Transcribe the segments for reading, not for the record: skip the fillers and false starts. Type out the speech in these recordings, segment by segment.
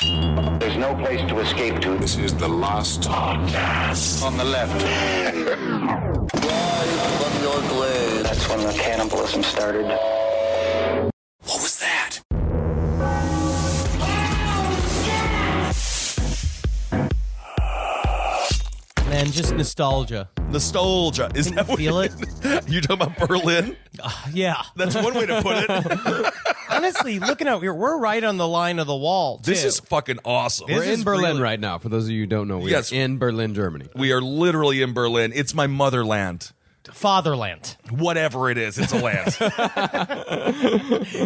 There's no place to escape to. This is the last podcast. On the left. From your glade. That's when the cannibalism started. What was that? Man, just nostalgia. Nostalgia. Is Can that you what feel it? You talking about Berlin? Yeah. That's one way to put it. Honestly, looking out here, we're right on the line of the wall, too. This is fucking awesome. This We're is in Berlin really- right now. For those of you who don't know, we Yes. are in Berlin, Germany. We are literally in Berlin. It's my motherland. Fatherland. Whatever it is, it's a land.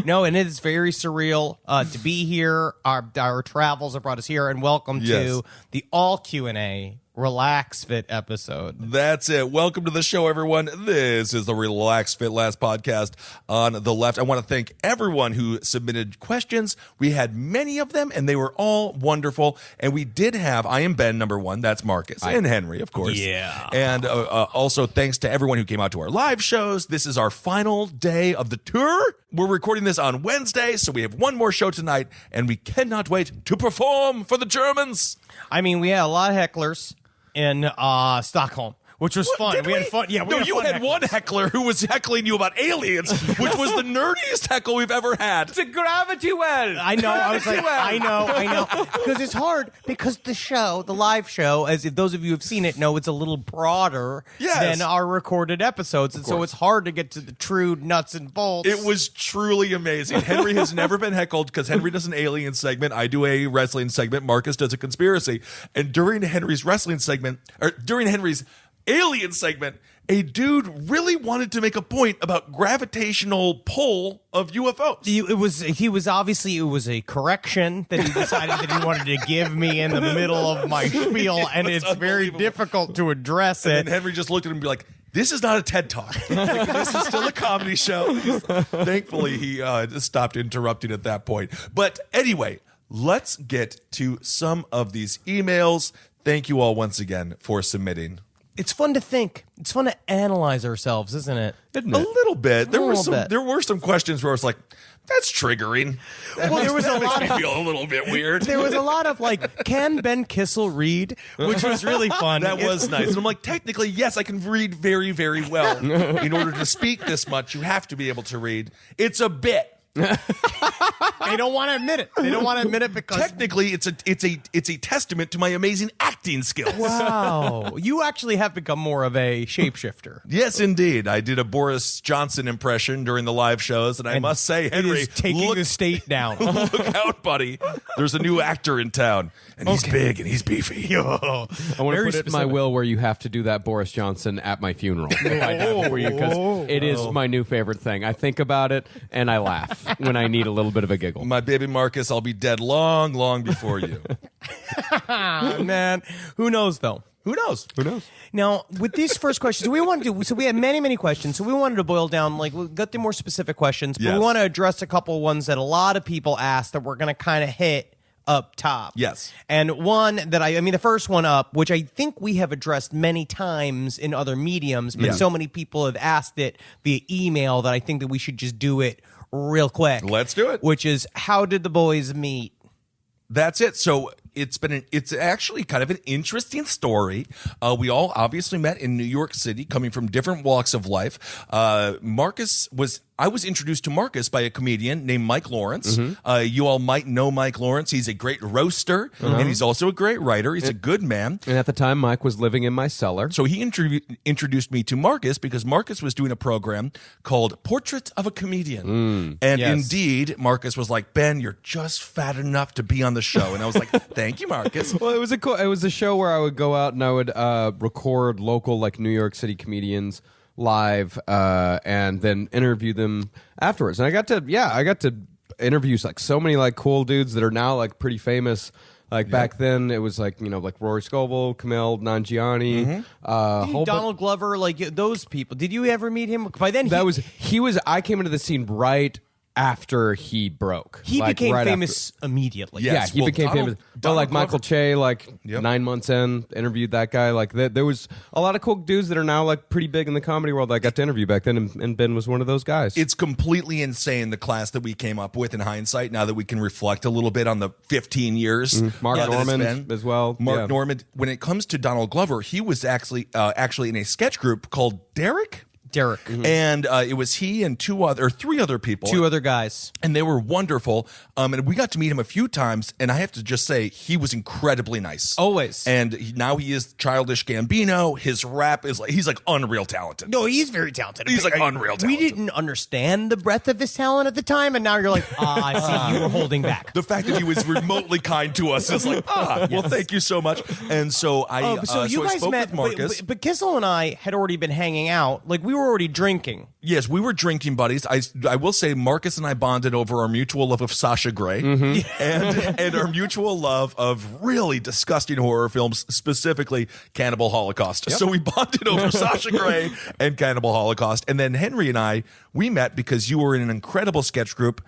No, and it is very surreal to be here. Our travels have brought us here, and welcome Yes. to the all Q&A Relax Fit episode. That's it. Welcome to the show, everyone. This is the Relax Fit Last podcast on the left. I want to thank everyone who submitted questions. We had many of them, and they were all wonderful. And we did have, I am Ben, number one. That's Marcus. And Henry, of course. Yeah. And also thanks to everyone who came out to our live shows. This is our final day of the tour. We're recording this on Wednesday, so we have one more show tonight, and we cannot wait to perform for the Germans. I mean, we had a lot of hecklers in Stockholm, which was fun. Did We had fun. Yeah, we no, had you fun had one heckler who was heckling you about aliens, which was the nerdiest heckle we've ever had. It's a gravity well. I know. I was like, I know. Because it's hard because the live show, as if those of you who have seen it know, it's a little broader Yes. than our recorded episodes. And so it's hard to get to the true nuts and bolts. It was truly amazing. Henry has never been heckled because Henry does an alien segment. I do a wrestling segment. Marcus does a conspiracy. And during Henry's wrestling segment, or during Henry's alien segment, a dude really wanted to make a point about gravitational pull of UFOs. It was a correction that he decided that he wanted to give me in the middle of my spiel, and was it's very unbelievable. difficult to address it. And Henry just looked at him and be like, this is not a TED Talk. This is still a comedy show. Thankfully, he stopped interrupting at that point. But anyway, let's get to some of these emails. Thank you all once again for submitting. It's fun to think. It's fun to analyze ourselves, isn't it? A little bit. There little bit. There were some questions where I was like, that's triggering. Well, there was a lot Makes of me feel a little bit weird. There was a lot of like, can Ben Kissel read? Which was really fun. That was nice. And I'm like, technically, yes, I can read very, very well. In order to speak this much, you have to be able to read. It's a bit. They don't want to admit it. They don't want to admit it because Technically, it's a testament to my amazing acting skills. wow, you actually have become more of a shapeshifter. Yes, indeed. I did a Boris Johnson impression during the live shows, and I must say, Henry, It is taking look, the state down. look out, buddy. There's a new actor in town, and he's big and he's beefy. I want to Very put it in my specific. will where you have to do that Boris Johnson at my funeral. If I have it for you, because it is my new favorite thing. I think about it and I laugh when I need a little bit of a giggle. My baby Marcus, I'll be dead long, long before you. Man, who knows though? Who knows? Who knows? Now, with these first questions, we wanted to. So we had many questions. So we wanted to boil down, like, we got the more specific questions, but Yes. we want to address a couple ones that a lot of people asked that we're going to kind of hit up top. Yes. And one that I mean, the first one up, which I think we have addressed many times in other mediums, but Yeah. so many people have asked it via email that I think that we should just do it real quick. Let's do it. Which is, how did the boys meet? That's it. So it's actually kind of an interesting story. We all obviously met in New York City, coming from different walks of life. I was introduced to Marcus by a comedian named Mike Lawrence. You all might know Mike Lawrence. He's a great roaster, and he's also a great writer. He's a good man. And at the time, Mike was living in my cellar. So he introduced me to Marcus because Marcus was doing a program called Portrait of a Comedian. And Yes. indeed, Marcus was like, Ben, you're just fat enough to be on the show. And I was like, thank you, Marcus. Well, it was a show where I would go out and I would record local, like, New York City comedians live and then interview them afterwards. And I got to interview like so many like cool dudes that are now like pretty famous. Like back then, it was like, like Rory Scovel, Kumail Nanjiani, Donald Glover, like those people. Did you ever meet him? By then, I came into the scene right after he broke. He Like, became right famous immediately. Yeah. Yeah, Yes, he well, became Donald- famous. But Donald like Michael Glover- Che, like Yep. 9 months in, interviewed that guy. Like there was a lot of cool dudes that are now like pretty big in the comedy world that I got to interview back then, and Ben was one of those guys. It's completely insane, the class that we came up with in hindsight, now that we can reflect a little bit on the 15 years. Mark that it's Normand been. as well. Mark Yeah. Normand. When it comes to Donald Glover, he was actually in a sketch group called Derek. Derek. And it was he and three other people. Two other guys. And they were wonderful. And we got to meet him a few times. And I have to just say, he was incredibly nice. Always. And now he is Childish Gambino. His rap is he's like unreal talented. No, he's very talented. He's, like, unreal talented. We didn't understand the breadth of his talent at the time, and now you're like, I see you were holding back. The fact that he was remotely kind to us is like, well, thank you so much. And so I So you I guys spoke met, with Marcus. but Kissel and I had already been hanging out. Like, we were already drinking. Yes, we were drinking buddies. I will say Marcus and I bonded over our mutual love of Sasha Grey and our mutual love of really disgusting horror films, specifically Cannibal Holocaust. So we bonded over Sasha Grey and Cannibal Holocaust. And then Henry and I, we met because you were in an incredible sketch group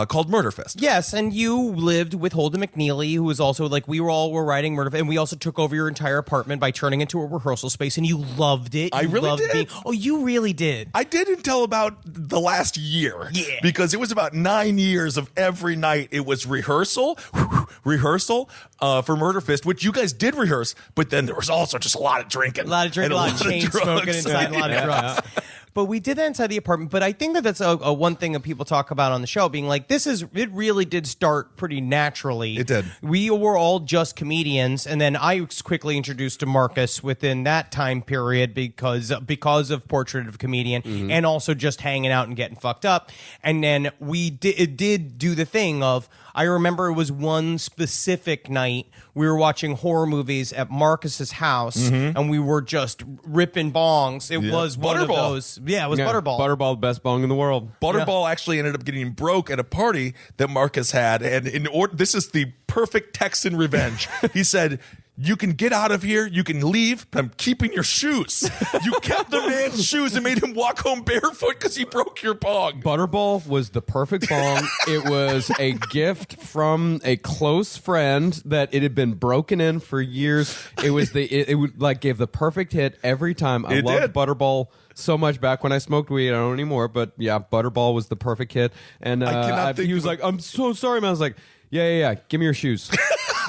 called Murder Fist. Yes, and you lived with Holden McNeely, who was also like, we were writing Murder, and we also took over your entire apartment by turning into a rehearsal space, and you loved it. I You really loved did. You really did. I did until about the last year. Yeah. Because it was about 9 years of every night. It was rehearsal for Murder Fist, which you guys did rehearse, but then there was also just a lot of drinking. A lot of drinking, and a lot of chain smoking drugs. inside, a lot of drugs. But we did that inside the apartment. But I think that that's a one thing that people talk about on the show, being like, it really did start pretty naturally. It did. We were all just comedians, and then I was quickly introduced to Marcus within that time period because of Portrait of a Comedian, and also just hanging out and getting fucked up. And then we did do the thing of, I remember it was one specific night we were watching horror movies at Marcus's house, and we were just ripping bongs. It was one of Butterball. those. Yeah, it was Butterball. Butterball, best bong in the world. Butterball actually ended up getting broke at a party that Marcus had, and this is the perfect Texan revenge. He said, "You can get out of here, you can leave, but I'm keeping your shoes." You kept the man's shoes and made him walk home barefoot because he broke your bong. Butterball was the perfect bong. It was a gift from a close friend that it had been broken in for years. It was it would like gave the perfect hit every time. I It loved did. Butterball so much back when I smoked weed. I don't anymore, but yeah, Butterball was the perfect hit. And cannot think he was of a- like, "I'm so sorry, man." I was like, yeah. Give me your shoes.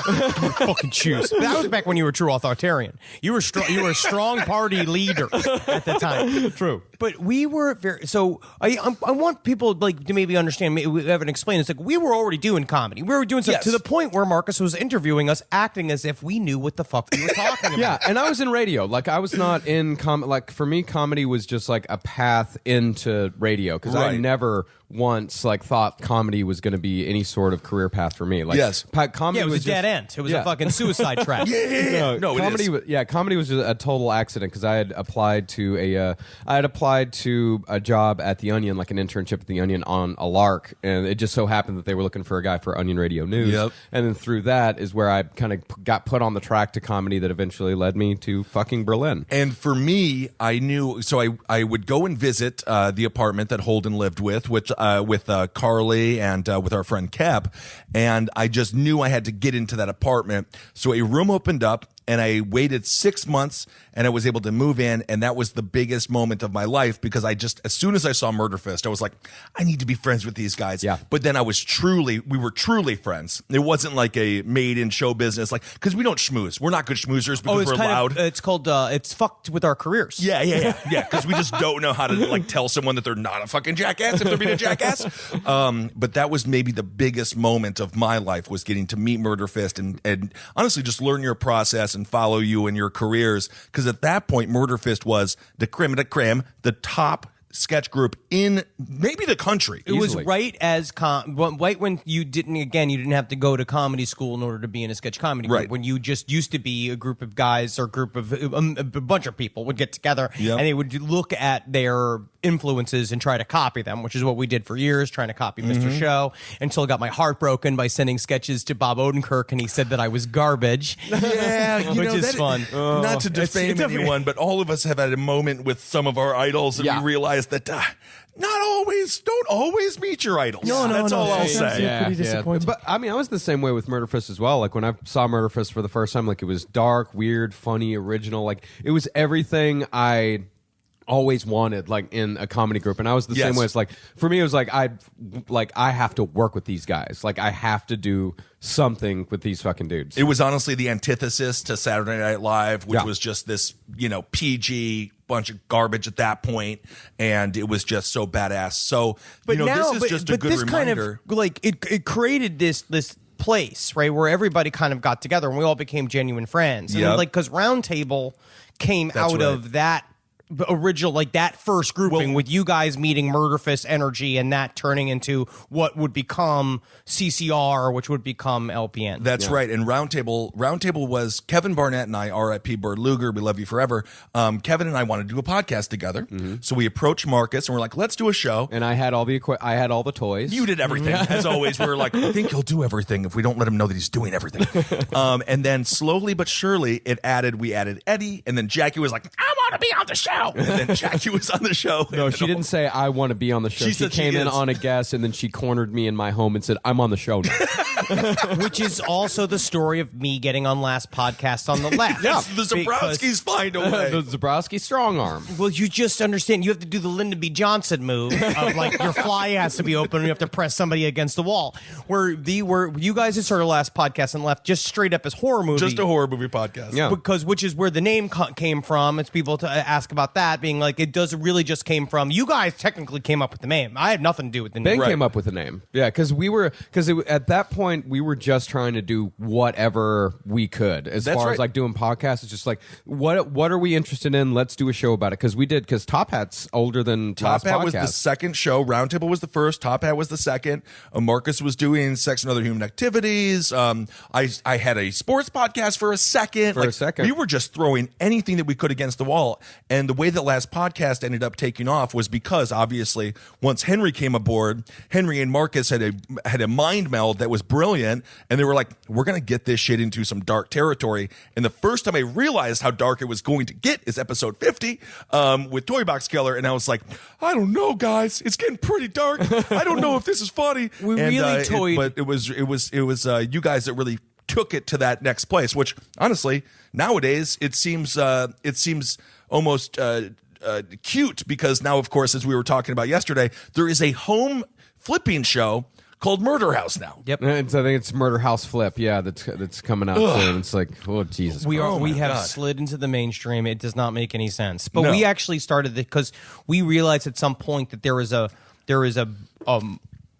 Fucking shoes. That was back when you were a true authoritarian. You were strong. You were a strong party leader at the time. True. But we were very. So I want people like to maybe understand. Maybe we haven't explained. It's like we were already doing comedy. We were doing stuff Yes. to the point where Marcus was interviewing us, acting as if we knew what the fuck we were talking about. Yeah, and I was in radio. Like I was not in like for me, comedy was just like a path into radio because I Right. never once like thought comedy was going to be any sort of career path for me. Like Yes. comedy Yeah, it was a just, dead end. It was Yeah. a fucking suicide trap. No, comedy. it is. Comedy was just a total accident because I had applied to a job at the Onion, like an internship at the Onion on a lark, and it just so happened that they were looking for a guy for Onion Radio News. Yep. And then through that is where I kind of got put on the track to comedy that eventually led me to fucking Berlin. And for me, I knew, so I would go and visit the apartment that Holden lived with Carly and with our friend Cap, and I just knew I had to get into that apartment. So a room opened up, and I waited 6 months, and I was able to move in, and that was the biggest moment of my life because as soon as I saw Murder Fist, I was like, I need to be friends with these guys. Yeah. But then we were truly friends. It wasn't like a made in show business, like, because we don't schmooze. We're not good schmoozers because it's we're kind loud. of. It's called. It's fucked with our careers. Yeah. Because we just don't know how to like tell someone that they're not a fucking jackass if they're being a jackass. But that was maybe the biggest moment of my life was getting to meet Murder Fist and honestly just learn your process and follow you in your careers. Because at that point, Murder Fist was the creme de creme, the top sketch group in maybe the country. It was Easily. right as right when you didn't have to go to comedy school in order to be in a sketch comedy group. Right. When you just used to be a group of guys or a bunch of people would get together Yep. and they would look at their influences and try to copy them, which is what we did for years, trying to copy Mr. Show until I got my heart broken by sending sketches to Bob Odenkirk and he said that I was garbage. Yeah, Which is fun. Not to defame it's a- anyone, but all of us have had a moment with some of our idols, and Yeah. we realize is that don't always meet your idols. That's all I'll say. pretty disappointing. But I mean, I was the same way with Murder Fist as well. Like when I saw Murder Fist for the first time, like it was dark, weird, funny, original. Like it was everything I always wanted, like in a comedy group. And I was the same way. It's like for me, it was like I have to work with these guys. Like I have to do something with these fucking dudes. It was honestly the antithesis to Saturday Night Live, which was just this, PG bunch of garbage at that point, and it was just so badass. So, But now, this is just a good this reminder. kind of like it created this place, right, where everybody kind of got together and we all became genuine friends. And Yep. like because Roundtable came out of that original, like that first grouping with you guys meeting Murder Fist Energy and that turning into what would become CCR, which would become LPN. That's right. And Roundtable was Kevin Barnett and I, R.I.P. Bird Luger, we love you forever. Kevin and I wanted to do a podcast together. So we approached Marcus and we're like, let's do a show. And I had all the toys. You did everything. As always, we were like, I think he'll do everything if we don't let him know that he's doing everything. And then slowly but surely we added Eddie, and then Jackie was like, I want to be on the show. And then Jackie was on the show. No, she didn't say I want to be on the show. She said came she in is. on a guest, and then she cornered me in my home and said, I'm on the show now. Which is also the story of me getting on last podcast on the left. Yes, the Zabrowskis find a way. The Zabrowski strong arm. Well, you just understand. You have to do the Lyndon B. Johnson move of like your fly has to be open and you have to press somebody against the wall. Where you guys had started last podcast and left just straight up as horror movie. Just a horror movie podcast. Yeah. Which is where the name came from. It's people to ask about that, being like, it does really just came from you guys. Technically, came up with the name. I had nothing to do with the name. Ben came up with the name. Yeah, because at that point we were just trying to do whatever we could as That's far right. as like doing podcasts. It's just like what are we interested in? Let's do a show about it because Top Hat's older than Top last Hat podcast. was the second show. Roundtable was the first. Top Hat was the second. Marcus was doing Sex and Other Human Activities. I had a sports podcast for a second. We were just throwing anything that we could against the wall. And the way that last podcast ended up taking off was because obviously once Henry came aboard, Henry and Marcus had a mind meld that was brilliant, and they were like, we're gonna get this shit into some dark territory. And the first time I realized how dark it was going to get is episode 50 with Toy Box Killer, and I was like, I don't know, guys, it's getting pretty dark. I don't know if this is funny. We really toyed, but it was you guys that really took it to that next place, which honestly nowadays it seems almost cute, because now, of course, as we were talking about yesterday, there is a home flipping show called Murder House now. Yep. And so I think it's Murder House Flip. Yeah, that's coming out soon. It's like, oh Jesus, We Christ. have God. slid into the mainstream. It does not make any sense. But No. we actually started it because we realized at some point that there is a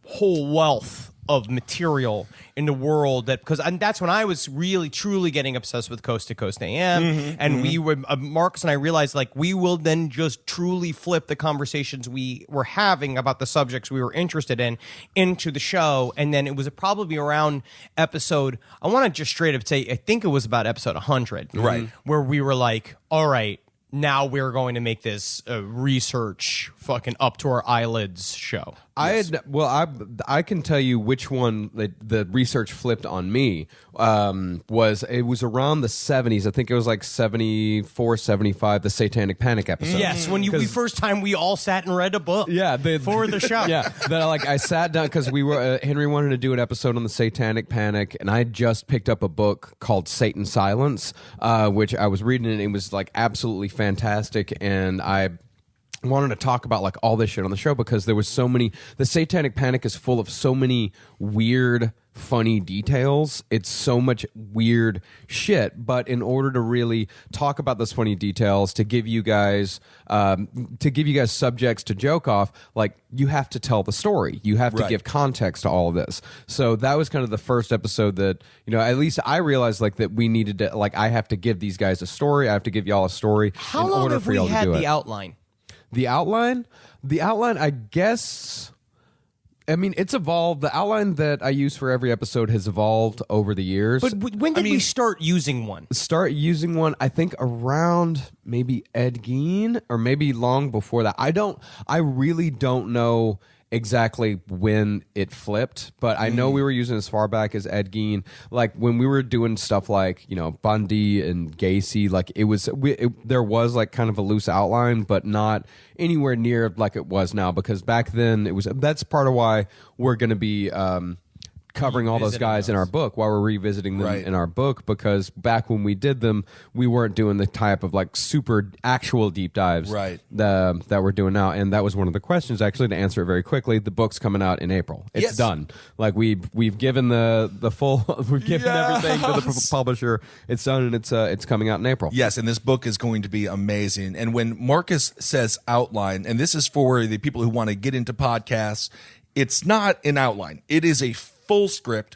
whole wealth of material in the world and that's when I was really truly getting obsessed with Coast to Coast AM, and we were Marcus and I realized like we will then just truly flip the conversations we were having about the subjects we were interested in into the show. And then it was probably around episode, I want to just straight up say, I think it was about episode 100, Right, where we were like, all right, now we're going to make this research fucking up to our eyelids show. I can tell you which one the research flipped on me. It was around the 70s. I think it was like 74, 75, the Satanic Panic episode. Yes, when we first time we all sat and read a book. Yeah, for the show. Yeah, that I sat down because we were Henry wanted to do an episode on the Satanic Panic, and I just picked up a book called Satan's Silence, which I was reading, and it was like absolutely fantastic, and I wanted to talk about like all this shit on the show because there was so many. The Satanic Panic is full of so many weird, funny details. It's so much weird shit. But in order to really talk about those funny details, to give you guys subjects to joke off, like you have to tell the story. You have to give context to all of this. So that was kind of the first episode that, at least I realized like that we needed to, like, I have to give these guys a story. I have to give y'all a story How in long order have for we y'all to had do the it. outline? The outline, I guess. I mean, it's evolved. The outline that I use for every episode has evolved over the years. But when did we start using one? Start using one, I think around maybe Ed Gein or maybe long before that. I really don't know exactly when it flipped, but I know we were using as far back as Ed Gein. Like when we were doing stuff like, you know, Bundy and Gacy, like there was like kind of a loose outline, but not anywhere near like it was now, because back then that's part of why we're going to be covering all those guys in our book, while we're revisiting them in our book, because back when we did them, we weren't doing the type of like super actual deep dives that we're doing now. And that was one of the questions, actually, to answer it very quickly. The book's coming out in April. It's done. Like we've given the full we've given everything to the publisher. It's done, and it's coming out in April. Yes, and this book is going to be amazing. And when Marcus says outline, and this is for the people who want to get into podcasts, it's not an outline. It is a full script.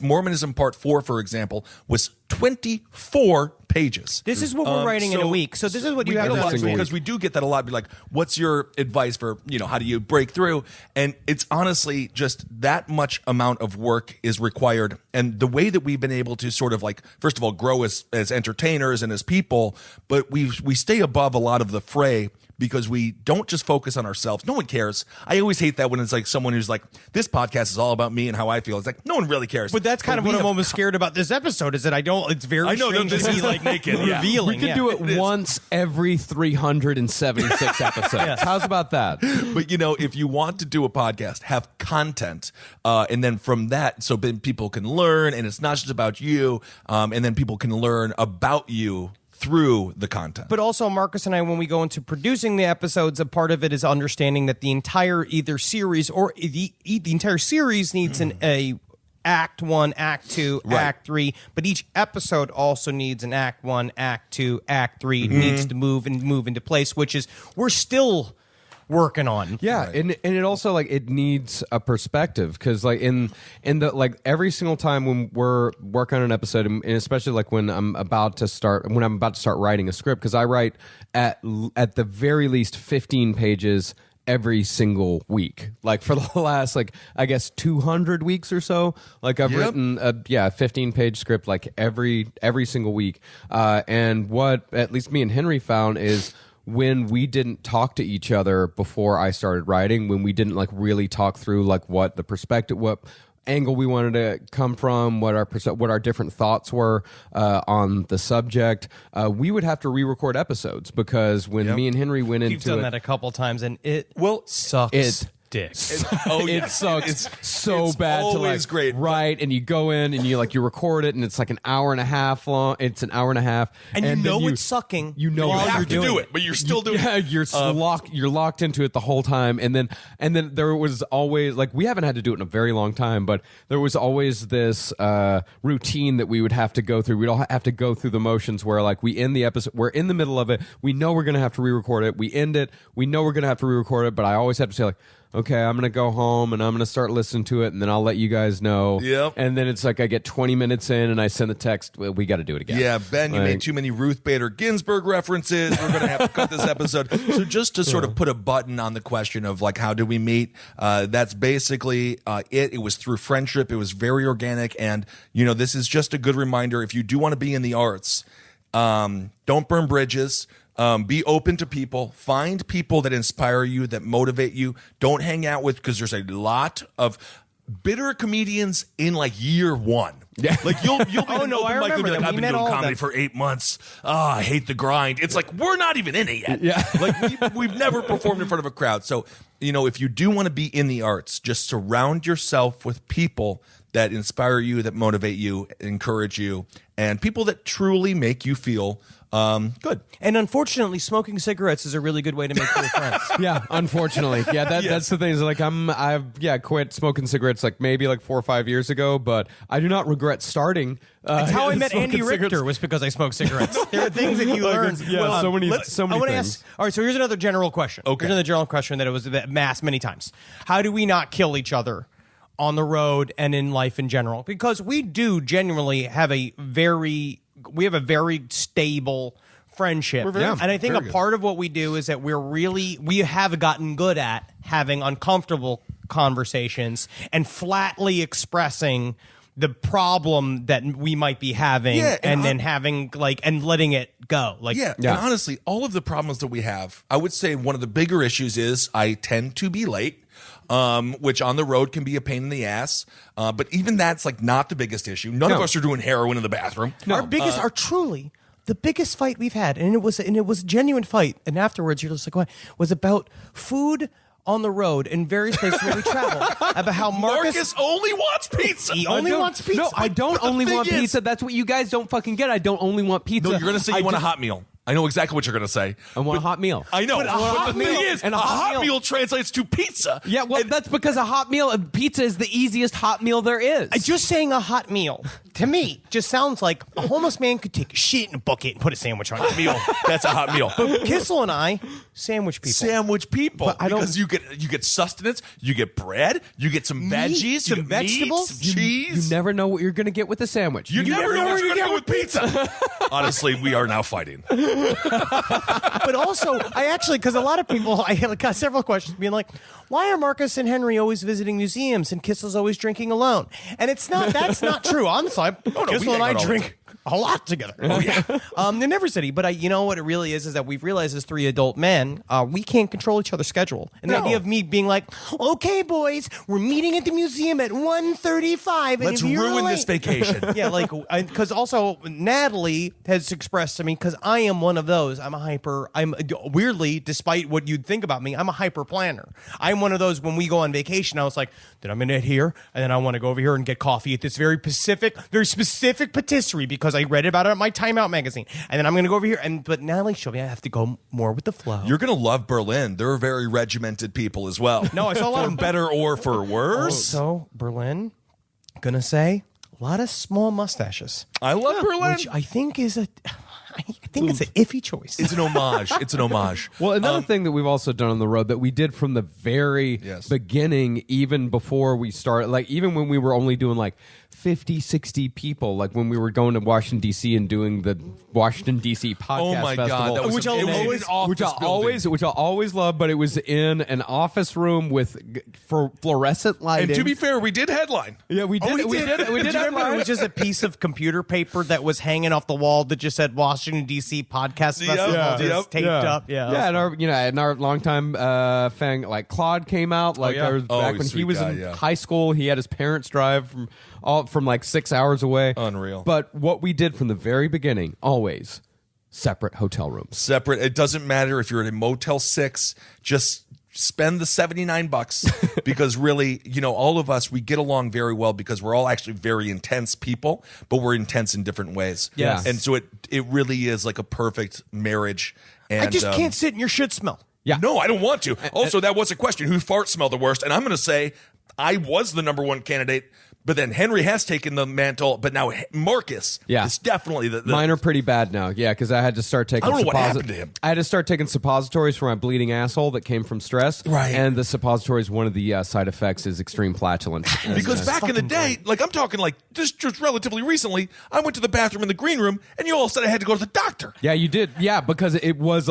Mormonism Part 4, for example, was 24 pages. This is what we're writing in a week. So this is what you have to understand. Because we do get that a lot. Be like, what's your advice for, how do you break through? And it's honestly just that much amount of work is required. And the way that we've been able to sort of like, first of all, grow as entertainers and as people, but we stay above a lot of the fray, because we don't just focus on ourselves. No one cares. I always hate that when it's like someone who's like, this podcast is all about me and how I feel. It's like, no one really cares. But that's kind of what I'm almost scared about this episode, is that it's very strange to see like naked, revealing. We could do it once every 376 episodes. How's about that? But if you want to do a podcast, have content, and then from that, so then people can learn, and it's not just about you, and then people can learn about you through the content. But also, Marcus and I, when we go into producing the episodes, a part of it is understanding that the entire either series or the entire series needs a Act 1, Act 2, Act 3, but each episode also needs an Act 1, Act 2, Act 3. It needs to move into place, which is we're still working on. Yeah, and it also like it needs a perspective, because like in the like every single time when we're working on an episode, and especially like when I'm about to start writing a script, because I write at the very least 15 pages every single week, like for the last like I guess 200 weeks or so. Like I've written a 15-page script like every single week, and what at least me and Henry found is, when we didn't talk to each other before I started writing, when we didn't like really talk through like what the perspective, what angle we wanted to come from, what our different thoughts were on the subject, we would have to re-record episodes, because when me and Henry went into it, you've done that a couple times, and it sucks. Dick. It sucks so bad to like great. write, and you go in and you record it, and it's like an hour and a half long. It's an hour and a half, and it's sucking. You know you while have you're to doing do it, but you're still doing it. You're locked into it the whole time, and then there was always like, we haven't had to do it in a very long time, but there was always this routine that we would have to go through. We'd all have to go through the motions where like we end the episode, we're in the middle of it, we know we're gonna have to re-record it, we end it, we know we're gonna have to re-record it, but I always have to say like, okay, I'm going to go home and I'm going to start listening to it, and then I'll let you guys know. Yep. And then it's like I get 20 minutes in and I send the text, well, we got to do it again. Yeah, Ben, you made too many Ruth Bader Ginsburg references. We're going to have to cut this episode. So just to sort of put a button on the question of like, how did we meet? That's basically it. It was through friendship. It was very organic. And, this is just a good reminder. If you do want to be in the arts, don't burn bridges. Be open to people. Find people that inspire you, that motivate you. Don't hang out with, because there's a lot of bitter comedians in like year one. Yeah. Like you'll be I remember like, them. I've been doing comedy for 8 months. I hate the grind. It's like, we're not even in it yet. Yeah. Like we've never performed in front of a crowd. So, if you do want to be in the arts, just surround yourself with people that inspire you, that motivate you, encourage you, and people that truly make you feel good. And unfortunately, smoking cigarettes is a really good way to make new friends. Yeah, unfortunately. Yeah, that's the thing. Is like I've quit smoking cigarettes like maybe like 4 or 5 years ago, but I do not regret starting. That's how I met Andy smoking Richter, was because I smoked cigarettes. There are things that you learn. Yeah, so many I things. want to ask. All right, so here's another general question. Okay. Here's another general question that it was asked many times. How do we not kill each other on the road and in life in general? Because we do genuinely have a very stable friendship. And I think a part of what we do is that we have gotten good at having uncomfortable conversations and flatly expressing the problem that we might be having, and then having like, and letting it go. Like, And honestly, all of the problems that we have, I would say one of the bigger issues is I tend to be late. which on the road can be a pain in the ass. But even that's like not the biggest issue. None of us are doing heroin in the bathroom. Our biggest, our truly the biggest fight we've had, and it was a genuine fight. And afterwards, you're just like, what? Was about food on the road in various places where we travel. About how Marcus only wants pizza. He only wants pizza. No, I don't only want pizza. That's what you guys don't fucking get. I don't only want pizza. No, you're gonna say you want a hot meal. I know exactly what you're going to say. I want a hot meal. I know. But But the thing is, and a hot meal translates to pizza. Yeah, well, that's because a hot meal, pizza is the easiest hot meal there is. Just saying a hot meal, to me, just sounds like a homeless man could take a shit in a bucket and put a sandwich on it. Meal. That's a hot meal. But Kissel and I, sandwich people. Sandwich people. But I don't- because you get sustenance, you get bread, you get some veggies, some you get meat, vegetables. some cheese. You never know what you're going to get with a sandwich. You never know what you're going to get with pizza. Honestly, we are now fighting. But also, I actually, because a lot of people, I got several questions being like, why are Marcus and Henry always visiting museums and Kissel's always drinking alone? And that's not true. On the side, Kissel and I drink a lot together. Oh, yeah. They're never city, but you know what it really is that we've realized as three adult men, we can't control each other's schedule. And the idea of me being like, okay, boys, we're meeting at the museum at 1:35. Let's ruin this vacation. Yeah, like, because also Natalie has expressed to me, because I am one of those. I'm weirdly, despite what you'd think about me, I'm a hyper planner. I'm one of those when we go on vacation, I was like, then I'm going to hit here, and then I want to go over here and get coffee at this very specific patisserie because I read about it on my Time Out magazine. And then I'm going to go over here, but Natalie showed me I have to go more with the flow. You're going to love Berlin. They're very regimented people as well. No, I saw a lot for of better or for worse. So, Berlin, gonna say, a lot of small mustaches. I love Berlin. Which I think is I think it's an iffy choice. It's an homage. It's an homage. Well, another thing that we've also done on the road that we did from the very beginning, even before we started, like even when we were only doing like 50, 60 people, like when we were going to Washington, D.C. and doing the Washington, D.C. podcast Oh my festival. God, that was Which I'll amazing. always- which I'll always love, but it was in an office room with fluorescent lighting. And to be fair, we did headline. yeah, we did. We did. Did you remember it was just a piece of computer paper that was hanging off the wall that just said Washington D.C. Podcast Festival just taped up? Yeah, and our longtime fan like Claude came out back he's when a he sweet was guy, in yeah. high school. He had his parents drive from like 6 hours away. Unreal. But what we did from the very beginning, always separate hotel rooms. Separate. It doesn't matter if you're at a Motel 6. Just spend the $79 because really, all of us, we get along very well because we're all actually very intense people, but we're intense in different ways. Yes. And so it really is like a perfect marriage. And I just can't sit in your shit smell. Yeah. No, I don't want to. Also, that was a question. Who farts smell the worst? And I'm going to say I was the number one candidate, but then Henry has taken the mantle, but now Marcus is definitely the Mine are pretty bad now, because I had to start taking. I don't know what happened to him. I had to start taking suppositories for my bleeding asshole that came from stress. Right. And the suppositories, one of the side effects is extreme flatulence. Because back in the day, like I'm talking like this just relatively recently, I went to the bathroom in the green room and you all said I had to go to the doctor. Yeah, you did. Yeah, because it was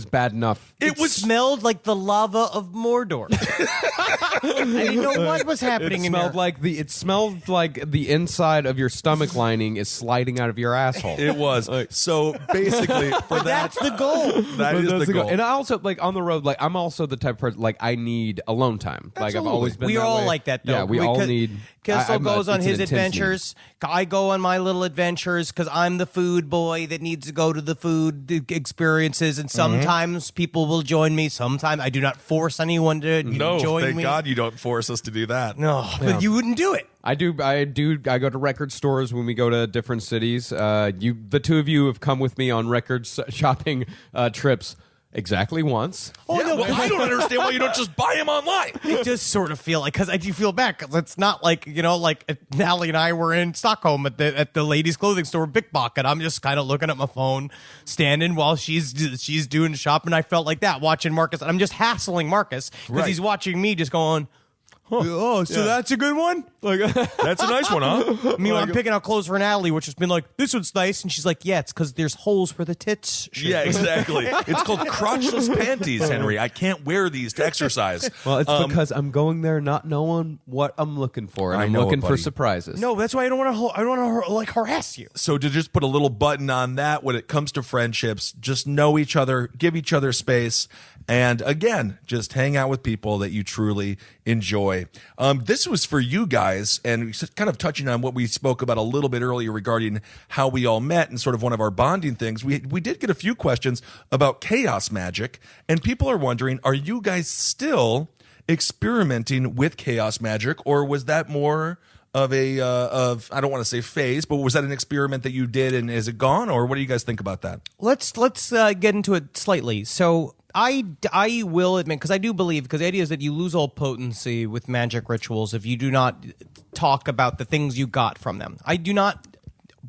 bad enough. It was smelled like the lava of Mordor. I didn't know what was happening It in smelled there. like the inside of your stomach lining is sliding out of your asshole. It was. So basically, for that, That's the goal. that is the goal. And I also on the road, I'm also the type of person I need alone time. Like I've always been. We that are all way. like that, though. Yeah, we all Because need. Kessel goes on it's an his intense adventures. I go on my little adventures because I'm the food boy that needs to go to the food experiences. And sometimes people will join me. Sometimes I do not force anyone to no, join thank me. God you don't force us to do that. No, but you wouldn't do it. I do. I go to record stores when we go to different cities. The two of you have come with me on record shopping trips exactly once. Oh, Yeah, no, well, I don't understand why you don't just buy them online. I just sort of feel like, because I do feel bad, because it's not like, like Natalie and I were in Stockholm at the ladies' clothing store, Big Bok, and I'm just kind of looking at my phone, standing while she's doing shopping. I felt like that, watching Marcus, and I'm just hassling Marcus, because he's watching me just going, Oh, so that's a good one? Like, That's a nice one, huh? Meanwhile, I'm picking out clothes for Natalie, which has been like, this one's nice. And she's like, yeah, it's because there's holes where the tits should Yeah, exactly. It's called crotchless panties, Henry. I can't wear these to exercise. well, it's because I'm going there not knowing what I'm looking for, and I I'm know it, looking for buddy. surprises. No, that's why I don't want to. I don't want to like harass you. So to just put a little button on that when it comes to friendships, just know each other, give each other space, and again, just hang out with people that you truly enjoy. This was for you guys, and kind of touching on what we spoke about a little bit earlier regarding how we all met and sort of one of our bonding things. We did get a few questions about chaos magic, and people are wondering, are you guys still experimenting with chaos magic, or was that more of a I don't want to say phase, but was that an experiment that you did and is it gone, or what do you guys think about that? Let's get into it slightly. So I will admit, because I do believe, because the idea is that you lose all potency with magic rituals if you do not talk about the things you got from them. I do not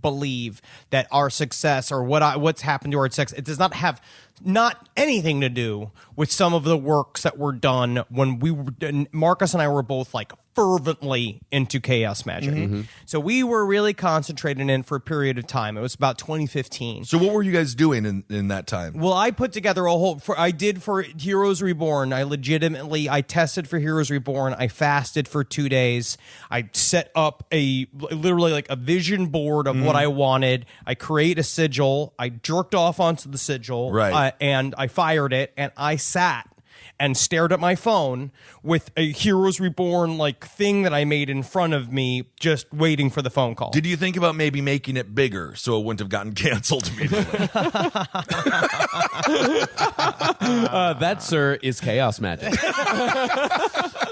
believe that our success or what's happened to our success, it does not have not anything to do with some of the works that were done when Marcus and I were both like fervently into chaos magic. So we were really concentrated in for a period of time. It was about 2015. So what were you guys doing in that time? Well, I put together I did for Heroes Reborn. I tested for Heroes Reborn. I fasted for 2 days. I set up literally like a vision board of what I wanted. I create a sigil. I jerked off onto the sigil. Right. And I fired it, and I sat and stared at my phone with a Heroes Reborn like thing that I made in front of me, just waiting for the phone call. Did you think about maybe making it bigger so it wouldn't have gotten canceled immediately? That, sir, is chaos magic.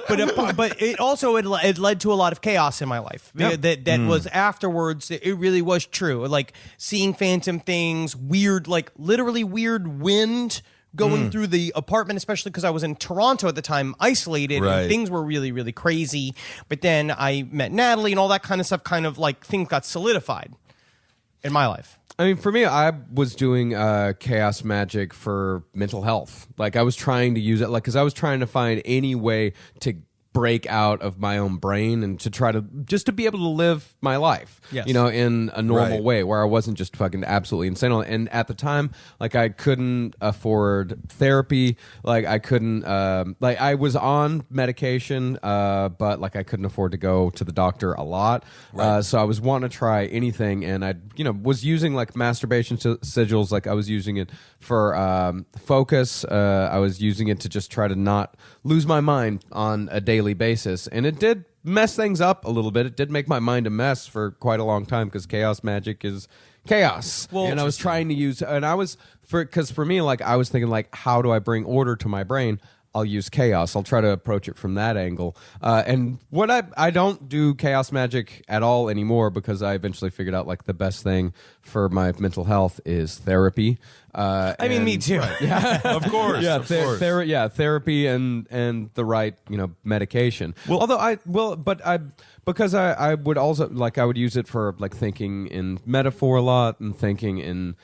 but it also it led to a lot of chaos in my life. Yep. That was afterwards. It really was true. Like seeing phantom things, weird, like literally weird wind going through the apartment, especially because I was in Toronto at the time, isolated, Right. and things were really, really crazy. But then I met Natalie and all that kind of stuff, kind of like things got solidified in my life. I mean, for me, I was doing chaos magic for mental health. Like, I was trying to use it, like, because I was trying to find any way to break out of my own brain and to try to just to be able to live my life, Yes. you know, in a normal Right. way where I wasn't just fucking absolutely insane. And at the time, like, I couldn't afford therapy. Like, I couldn't, like, I was on medication, but like, I couldn't afford to go to the doctor a lot. So I was wanting to try anything, and I, was using like masturbation sigils. Like, I was using it for focus. I was using it to just try to not lose my mind on a daily basis, and it did mess things up a little bit. It did make my mind a mess for quite a long time because chaos magic is chaos. Well, and I was trying to use, and I was because for me, like, I was thinking, like, how do I bring order to my brain? I'll use chaos. I'll try to approach it from that angle. And what I don't do chaos magic at all anymore because I eventually figured out, like, the best thing for my mental health is therapy. I mean, me too. Of course. Yeah, of course. therapy and the right, medication. Because I would also, like, I would use it for, like, thinking in metaphor a lot and thinking in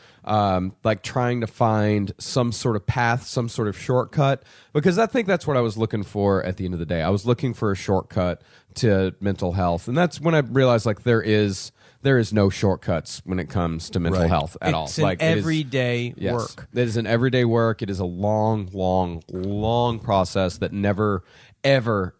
like trying to find some sort of path, some sort of shortcut, because I think that's what I was looking for at the end of the day. I was looking for a shortcut to mental health, and that's when I realized, like, there is no shortcuts when it comes to mental Right. health at all. It's an Like, it is- everyday Yes. work. It is an everyday work. It is a long, long, long process that never, ever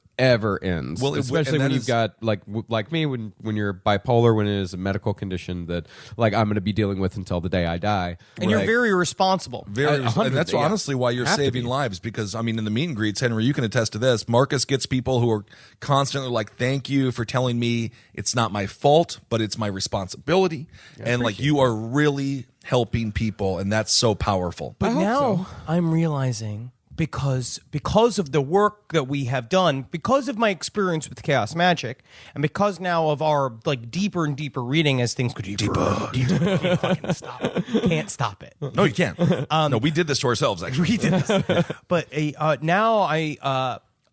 ends. Well, especially and when that you've is- got like me, when you're bipolar, when it is a medical condition that, like, I'm going to be dealing with until the day I die. And you're Like, very responsible. Very, 100, and that's yeah. honestly why you're Have to saving be. lives, because I mean, in the meet and greets, Henry, you can attest to this. Marcus gets people who are constantly like, "Thank you for telling me it's not my fault, but it's my responsibility," and like you are really helping people, and that's so powerful. But now I'm realizing because of the work that we have done, because of my experience with chaos magic, and because now of our like deeper and deeper reading as things go deeper. Can't fucking stop it. Can't stop it. No, you can't. No, we did this to ourselves. Actually, We did this. But now I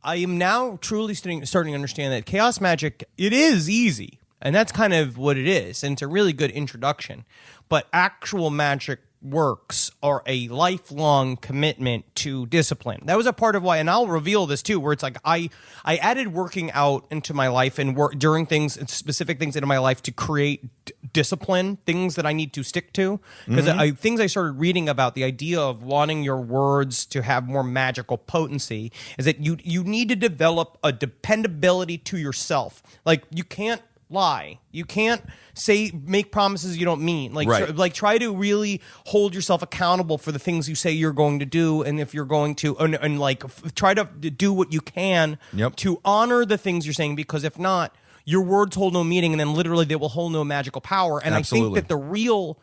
am now truly starting to understand that chaos magic, it is easy. And that's kind of what it is. And it's a really good introduction. But actual magic works are a lifelong commitment to discipline. That was a part of why, and I'll reveal this too, where it's like I added working out into my life and work during things, specific things into my life to create discipline, things that I need to stick to. Because things I started reading about, the idea of wanting your words to have more magical potency, is that you need to develop a dependability to yourself. Like, you can't lie. You can't make promises you don't mean. Like, Right. Try to really hold yourself accountable for the things you say you're going to do, and if you're going to, and try to do what you can to honor the things you're saying. Because if not, your words hold no meaning, and then literally they will hold no magical power. And Absolutely. I think that the real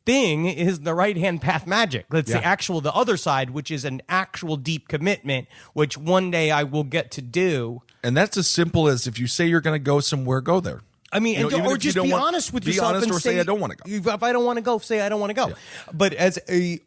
thing is the right hand path magic. That's the other side, which is an actual deep commitment, which one day I will get to do. And that's as simple as, if you say you're going to go somewhere, go there. I mean, You know, even or if you just don't be want- honest with be yourself honest and or say, I don't wanna go. If I don't want to go, say I don't want to go. But as a,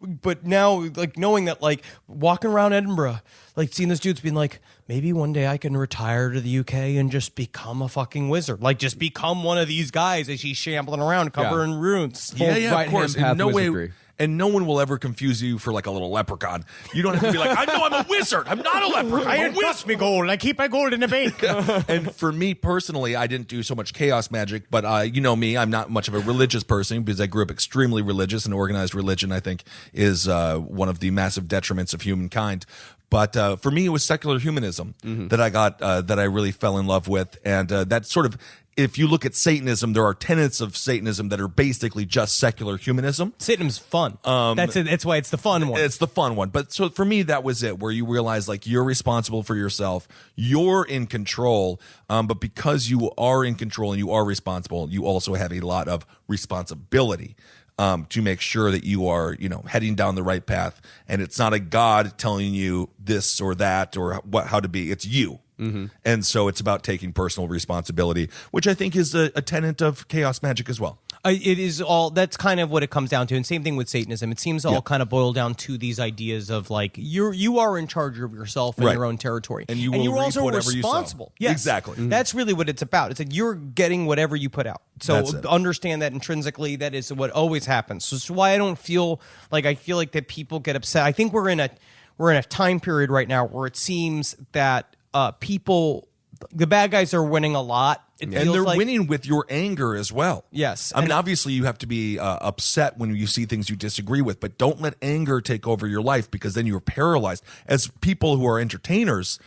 but now, like, knowing that, like, walking around Edinburgh, like, seeing this dude's being like, maybe one day I can retire to the UK and just become a fucking wizard. Like, just become one of these guys as he's shambling around, covering runes. Yeah, Full of right-hand course. path In no way, wizardry. and no one will ever confuse you for like a little leprechaun. You don't have to be like, I know I'm a wizard. I'm not a leprechaun. I'm a wizard. me gold. I keep my gold in the bank. And for me personally, I didn't do so much chaos magic, but you know me, I'm not much of a religious person because I grew up extremely religious, and organized religion, I think, is one of the massive detriments of humankind. But for me, it was secular humanism that I got, that I really fell in love with. And that sort of, if you look at Satanism, there are tenets of Satanism that are basically just secular humanism. Satanism's fun. That's why it's the fun one. It's the fun one. But so for me, that was it, where you realize, like, you're responsible for yourself. You're in control. But because you are in control and you are responsible, you also have a lot of responsibility to make sure that you are, you know, heading down the right path. And it's not a God telling you this or that or how to be. It's you. And so it's about taking personal responsibility, which I think is a tenet of chaos magic as well. It is all, that's kind of what it comes down to. And same thing with Satanism. It seems all kind of boil down to these ideas of, like, you are in charge of yourself in Right. your own territory. And you will you're reap also whatever you sow. responsible. Yes. Exactly. That's really what it's about. It's like you're getting whatever you put out. So That's it. understand that intrinsically, that is what always happens. So it's why I don't feel like, I feel like that people get upset. I think we're in a time period right now where it seems that the bad guys are winning a lot. It And feels they're like, winning with your anger as well. Yes. I mean, And- obviously, you have to be upset when you see things you disagree with, but don't let anger take over your life, because then you're paralyzed. As people who are entertainers,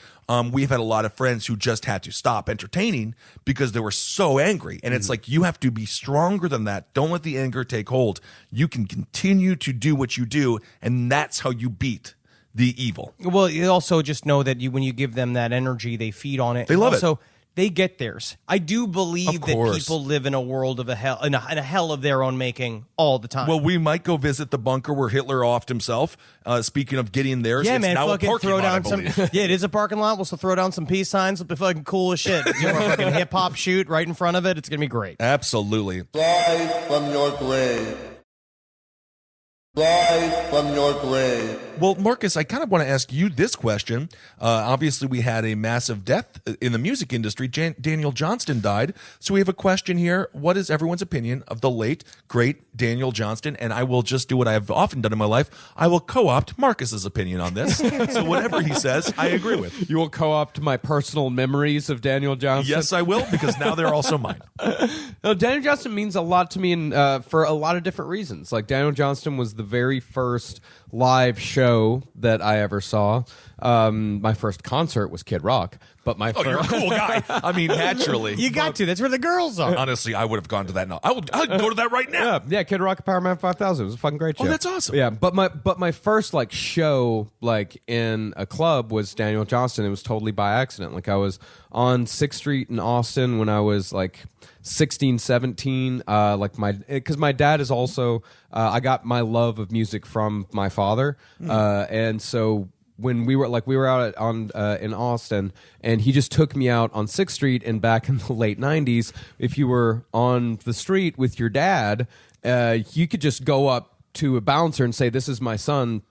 we've had a lot of friends who just had to stop entertaining because they were so angry. And it's like, you have to be stronger than that. Don't let the anger take hold. You can continue to do what you do, and that's how you beat the evil. Well, you also just know that when you give them that energy, they feed on it. They love it. So they get theirs. I do believe Of that course. people live in a world of in a hell of their own making all the time. Well, we might go visit the bunker where Hitler offed himself. Speaking of getting theirs, yeah, it's man, now a fucking parking throw lot, I down some. believe. Yeah, it is a parking lot. We'll still throw down some peace signs. It'll be fucking cool as shit. Do a fucking hip hop shoot right in front of it. It's gonna be great. Absolutely. Rise from your grave. Rise from your grave. Well, Marcus, I kind of want to ask you this question. Obviously, we had a massive death in the music industry. Daniel Johnston died. So we have a question here. What is everyone's opinion of the late, great Daniel Johnston? And I will just do what I have often done in my life. I will co-opt Marcus's opinion on this. So whatever he says, I agree with. You will co-opt my personal memories of Daniel Johnston. Yes, I will, because now they're also mine. No, Daniel Johnston means a lot to me, and for a lot of different reasons. Like, Daniel Johnston was the very first live show that I ever saw. My first concert was Kid Rock, but my Oh, you're a cool guy. I mean, naturally. You got to. That's where the girls are. Honestly, I would have gone to that now. I'd go to that right now. yeah, Kid Rock at Power Man 5000. It was a fucking great show. Oh, that's awesome. Yeah, but my first like show like in a club was Daniel Johnston. It was totally by accident. Like, I was on 6th Street in Austin when I was like 16, 17. Because my dad is also I got my love of music from my father, and so when we were out in Austin, and he just took me out on 6th Street. And back in the late 90s, if you were on the street with your dad, you could just go up to a bouncer and say, "This is my son.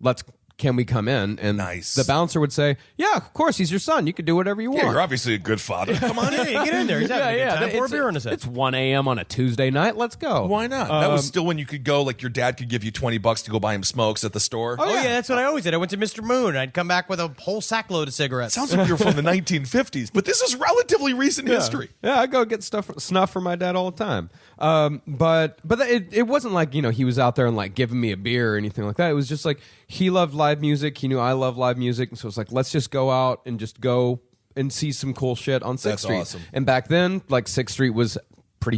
Let's can we come in? And Nice. the bouncer would say, yeah, of course, he's your son. You can do whatever you want. Yeah, you're obviously a good father. Come on in. Hey, get in there. He's having a good time. Pour a beer in his head. It's 1 a.m. on a Tuesday night. Let's go. Why not? That was still when you could go, like your dad could give you $20 to go buy him smokes at the store. Oh, yeah, that's what I always did. I went to Mr. Moon. I'd come back with a whole sack load of cigarettes. Sounds like you're from the 1950s, but this is relatively recent history. Yeah, I go get snuff for my dad all the time. But it wasn't like, he was out there and like giving me a beer or anything like that. It was just like he loved live music. He knew I love live music. And so it's like, let's just go out and just go and see some cool shit on 6th Street. Awesome. And back then, like 6th Street was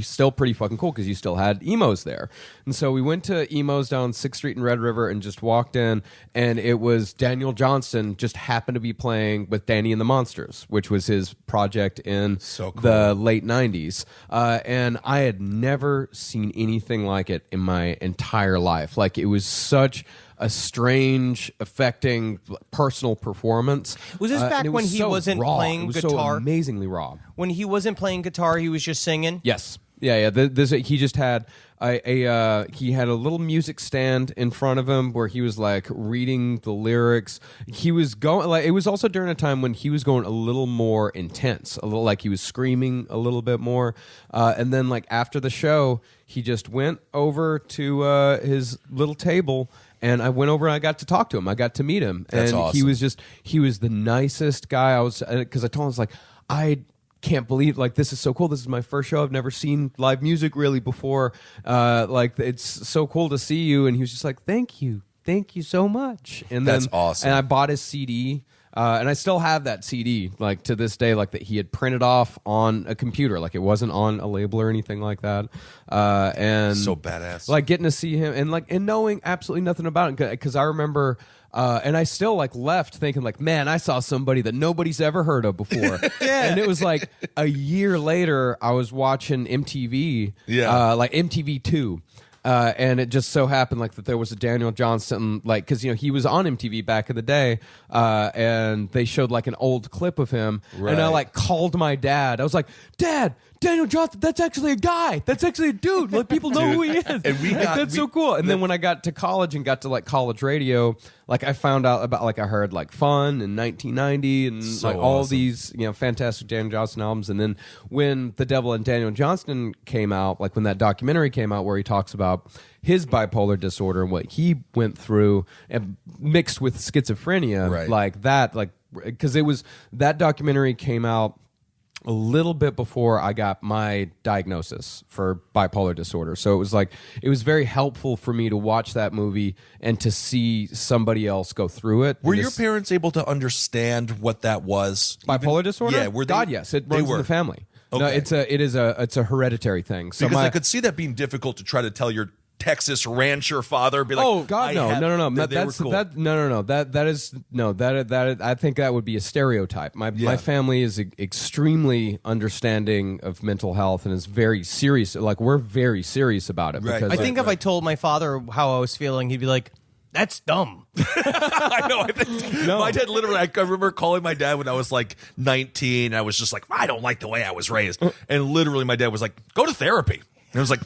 still pretty fucking cool because you still had emos there. And so we went to emos down 6th Street in Red River and just walked in, and it was Daniel Johnston just happened to be playing with Danny and the Monsters, which was his project in the late 90s. And I had never seen anything like it in my entire life. Like, it was such a strange, affecting, personal performance. Was this back and it when was he so wasn't raw. playing It was guitar? so amazingly raw. When he wasn't playing guitar, he was just singing? Yes. Yeah. He just had he had a little music stand in front of him where he was like reading the lyrics. He was going like, it was also during a time when he was going a little more intense, a little like he was screaming a little bit more. And then like after the show, he just went over to his little table. And I went over and I got to talk to him. I got to meet him. That's and awesome. he was the nicest guy. Because I told him, I was like, I can't believe, like, this is so cool. This is my first show. I've never seen live music really before. Like, it's so cool to see you. And he was just like, thank you so much. And That's then, awesome. And I bought his CD. And I still have that CD, like to this day, like that he had printed off on a computer, like it wasn't on a label or anything like that. And So badass. like getting to see him and knowing absolutely nothing about it, because I remember. And I still like left thinking like, man, I saw somebody that nobody's ever heard of before. And it was like a year later, I was watching MTV, like MTV2. And it just so happened like that there was a Daniel Johnston, like, because he was on MTV back in the day, and they showed like an old clip of him, and I like called my dad. I was like, Dad, Daniel Johnston, that's actually a guy. That's actually a dude. Like, people know who he is. And that's so cool. And then when I got to college and got to like college radio, like I found out about, like I heard like Fun in 1990 and So like all awesome. these fantastic Daniel Johnston albums. And then when The Devil and Daniel Johnston came out, like when that documentary came out where he talks about his bipolar disorder and what he went through and mixed with schizophrenia, Right. like that, like, because that documentary came out a little bit before I got my diagnosis for bipolar disorder. So it was very helpful for me to watch that movie and to see somebody else go through it. Were And your parents able to understand what that was? bipolar disorder? Yeah, were they? God, yes, it they runs were. in the family. No, Okay. it's a hereditary thing. So Because I could see that being difficult to try to tell your Texas rancher father. Be like, oh God, no. They were cool. I think that would be a stereotype. My family is extremely understanding of mental health and is very serious. Like, we're very serious about it. Right. Because I think if I told my father how I was feeling, he'd be like, that's dumb. I know. I think my dad literally. I remember calling my dad when I was like 19. I was just like, I don't like the way I was raised, and literally my dad was like, go to therapy. And I was like,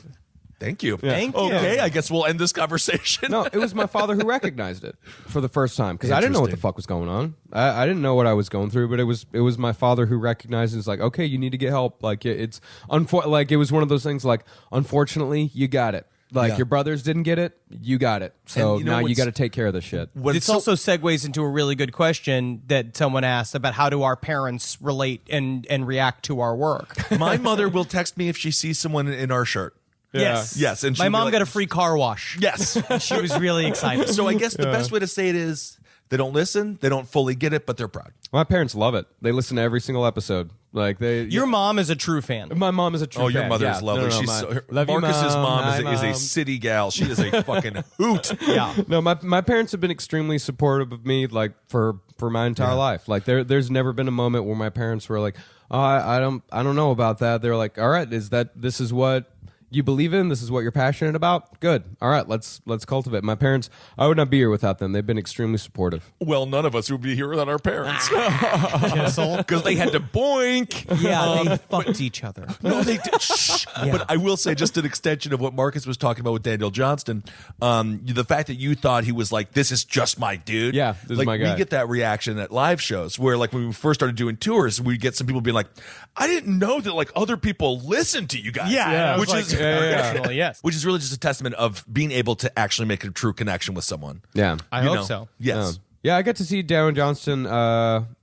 thank you. Thank you. Okay, I guess we'll end this conversation. No, it was my father who recognized it for the first time, because I didn't know what the fuck was going on. I didn't know what I was going through, but it was my father who recognized it. It's like, okay, you need to get help. Like, it was one of those things. Like, unfortunately, you got it. Like, your brothers didn't get it, you got it. So And you know now you what's- got to take care of this shit. This also segues into a really good question that someone asked about how do our parents relate and react to our work. My mother will text me if she sees someone in our shirt. Yes. Yes, and she'd my be mom like- got a free car wash. Yes. She was really excited. So I guess the best way to say it is they don't listen, they don't fully get it, but they're proud. My parents love it. They listen to every single episode. Like, Your mom is a true fan. my mom is a true Oh, your fan. mother Yeah. is lovely. No, She's love you, Marcus's mom Hi, is a Mom. city gal. She is a fucking hoot. Yeah. No, my parents have been extremely supportive of me, like for my entire life. Like, there's never been a moment where my parents were like, "Oh, I don't know about that." They're like, "All right, this is what you believe in. This is what you're passionate about. Good. All right, let's cultivate. My parents, I would not be here without them. They've been extremely supportive. Well, none of us would be here without our parents Kissel. because they had to boink. Yeah, they fucked each other. No, they did. Shh. But I will say, just an extension of what Marcus was talking about with Daniel Johnston, the fact that you thought he was like, this is just my dude. Yeah, this is like, my guy. We get that reaction at live shows where, like, when we first started doing tours, we get some people being like, I didn't know that, like, other people listen to you guys. Yeah, which is professionally, yes. which is really just a testament of being able to actually make a true connection with someone. Yeah. I You hope know? so. Yes. Yeah, I got to see Darren Johnston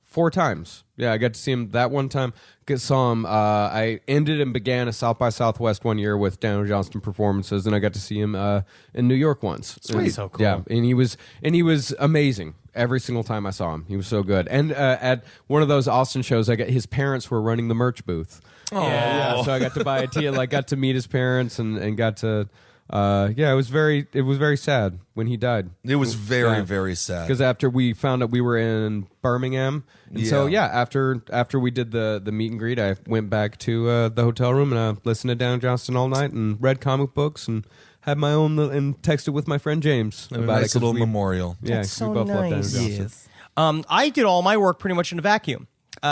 4 times. Yeah, I got to see him that one time. Saw him. I ended and began a South by Southwest one year with Daniel Johnston performances, and I got to see him in New York once. Sweet. And, So cool. Yeah, and he was amazing every single time I saw him. He was so good. And at one of those Austin shows, his parents were running the merch booth. Yeah, so I got to buy a tee. Like, got to meet his parents and got to. It was very sad when he died. It was very, very sad. Because after we found out we were in Birmingham, and so after we did the meet and greet, I went back to the hotel room and I listened to Dan Johnston all night and read comic books and had my own and texted with my friend James A about nice it. 'Cause little we- memorial. Yeah, That's 'cause so we both love Dan nice. Johnston. I did all my work pretty much in a vacuum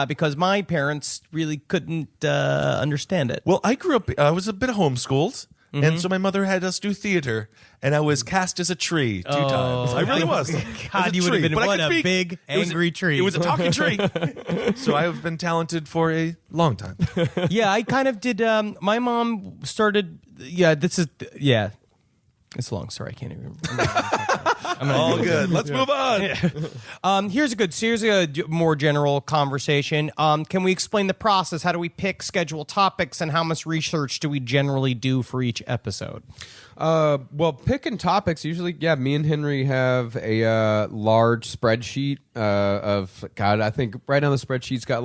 because my parents really couldn't understand it. Well, I was a bit homeschooled. And so my mother had us do theater, and I was cast as a tree 2 times. I really was. As God, a you would have tree, been but I what could a speak. big, It was- angry tree. It was a talking tree. So I have been talented for a long time. Yeah, I kind of did. My mom started. It's a long story. I can't even remember. All good. Let's move on. Here's a more general conversation. Can we explain the process? How do we pick, schedule topics, and how much research do we generally do for each episode? Well, picking topics, usually, me and Henry have a large spreadsheet of, I think right now the spreadsheet's got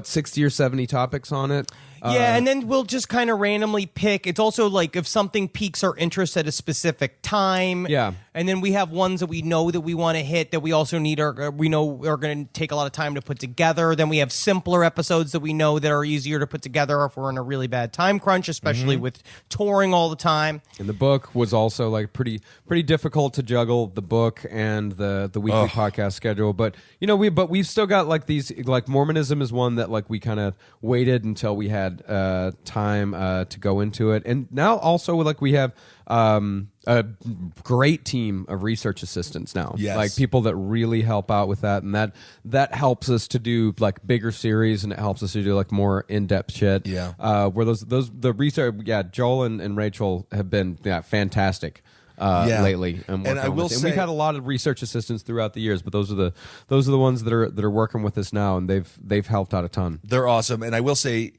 60 or 70 topics on it. Yeah, and then we'll just kind of randomly pick. It's also like if something piques our interest at a specific time. Yeah. And then we have ones that we know that we want to hit that we also need we know are going to take a lot of time to put together. Then we have simpler episodes that we know that are easier to put together if we're in a really bad time crunch, especially with touring all the time. And the book was also pretty difficult to juggle, the book and the weekly podcast schedule. But we've still got these Mormonism is one that we kind of waited until we had time to go into it. And now also we have a great team of research assistants now. Yes. People that really help out with that, and that helps us to do bigger series, and it helps us to do more in-depth shit. Yeah. Where the research, Joel and Rachel have been fantastic. Lately, and I will say, we've had a lot of research assistants throughout the years, but those are the ones that are working with us now, and they've helped out a ton. They're awesome, and I will say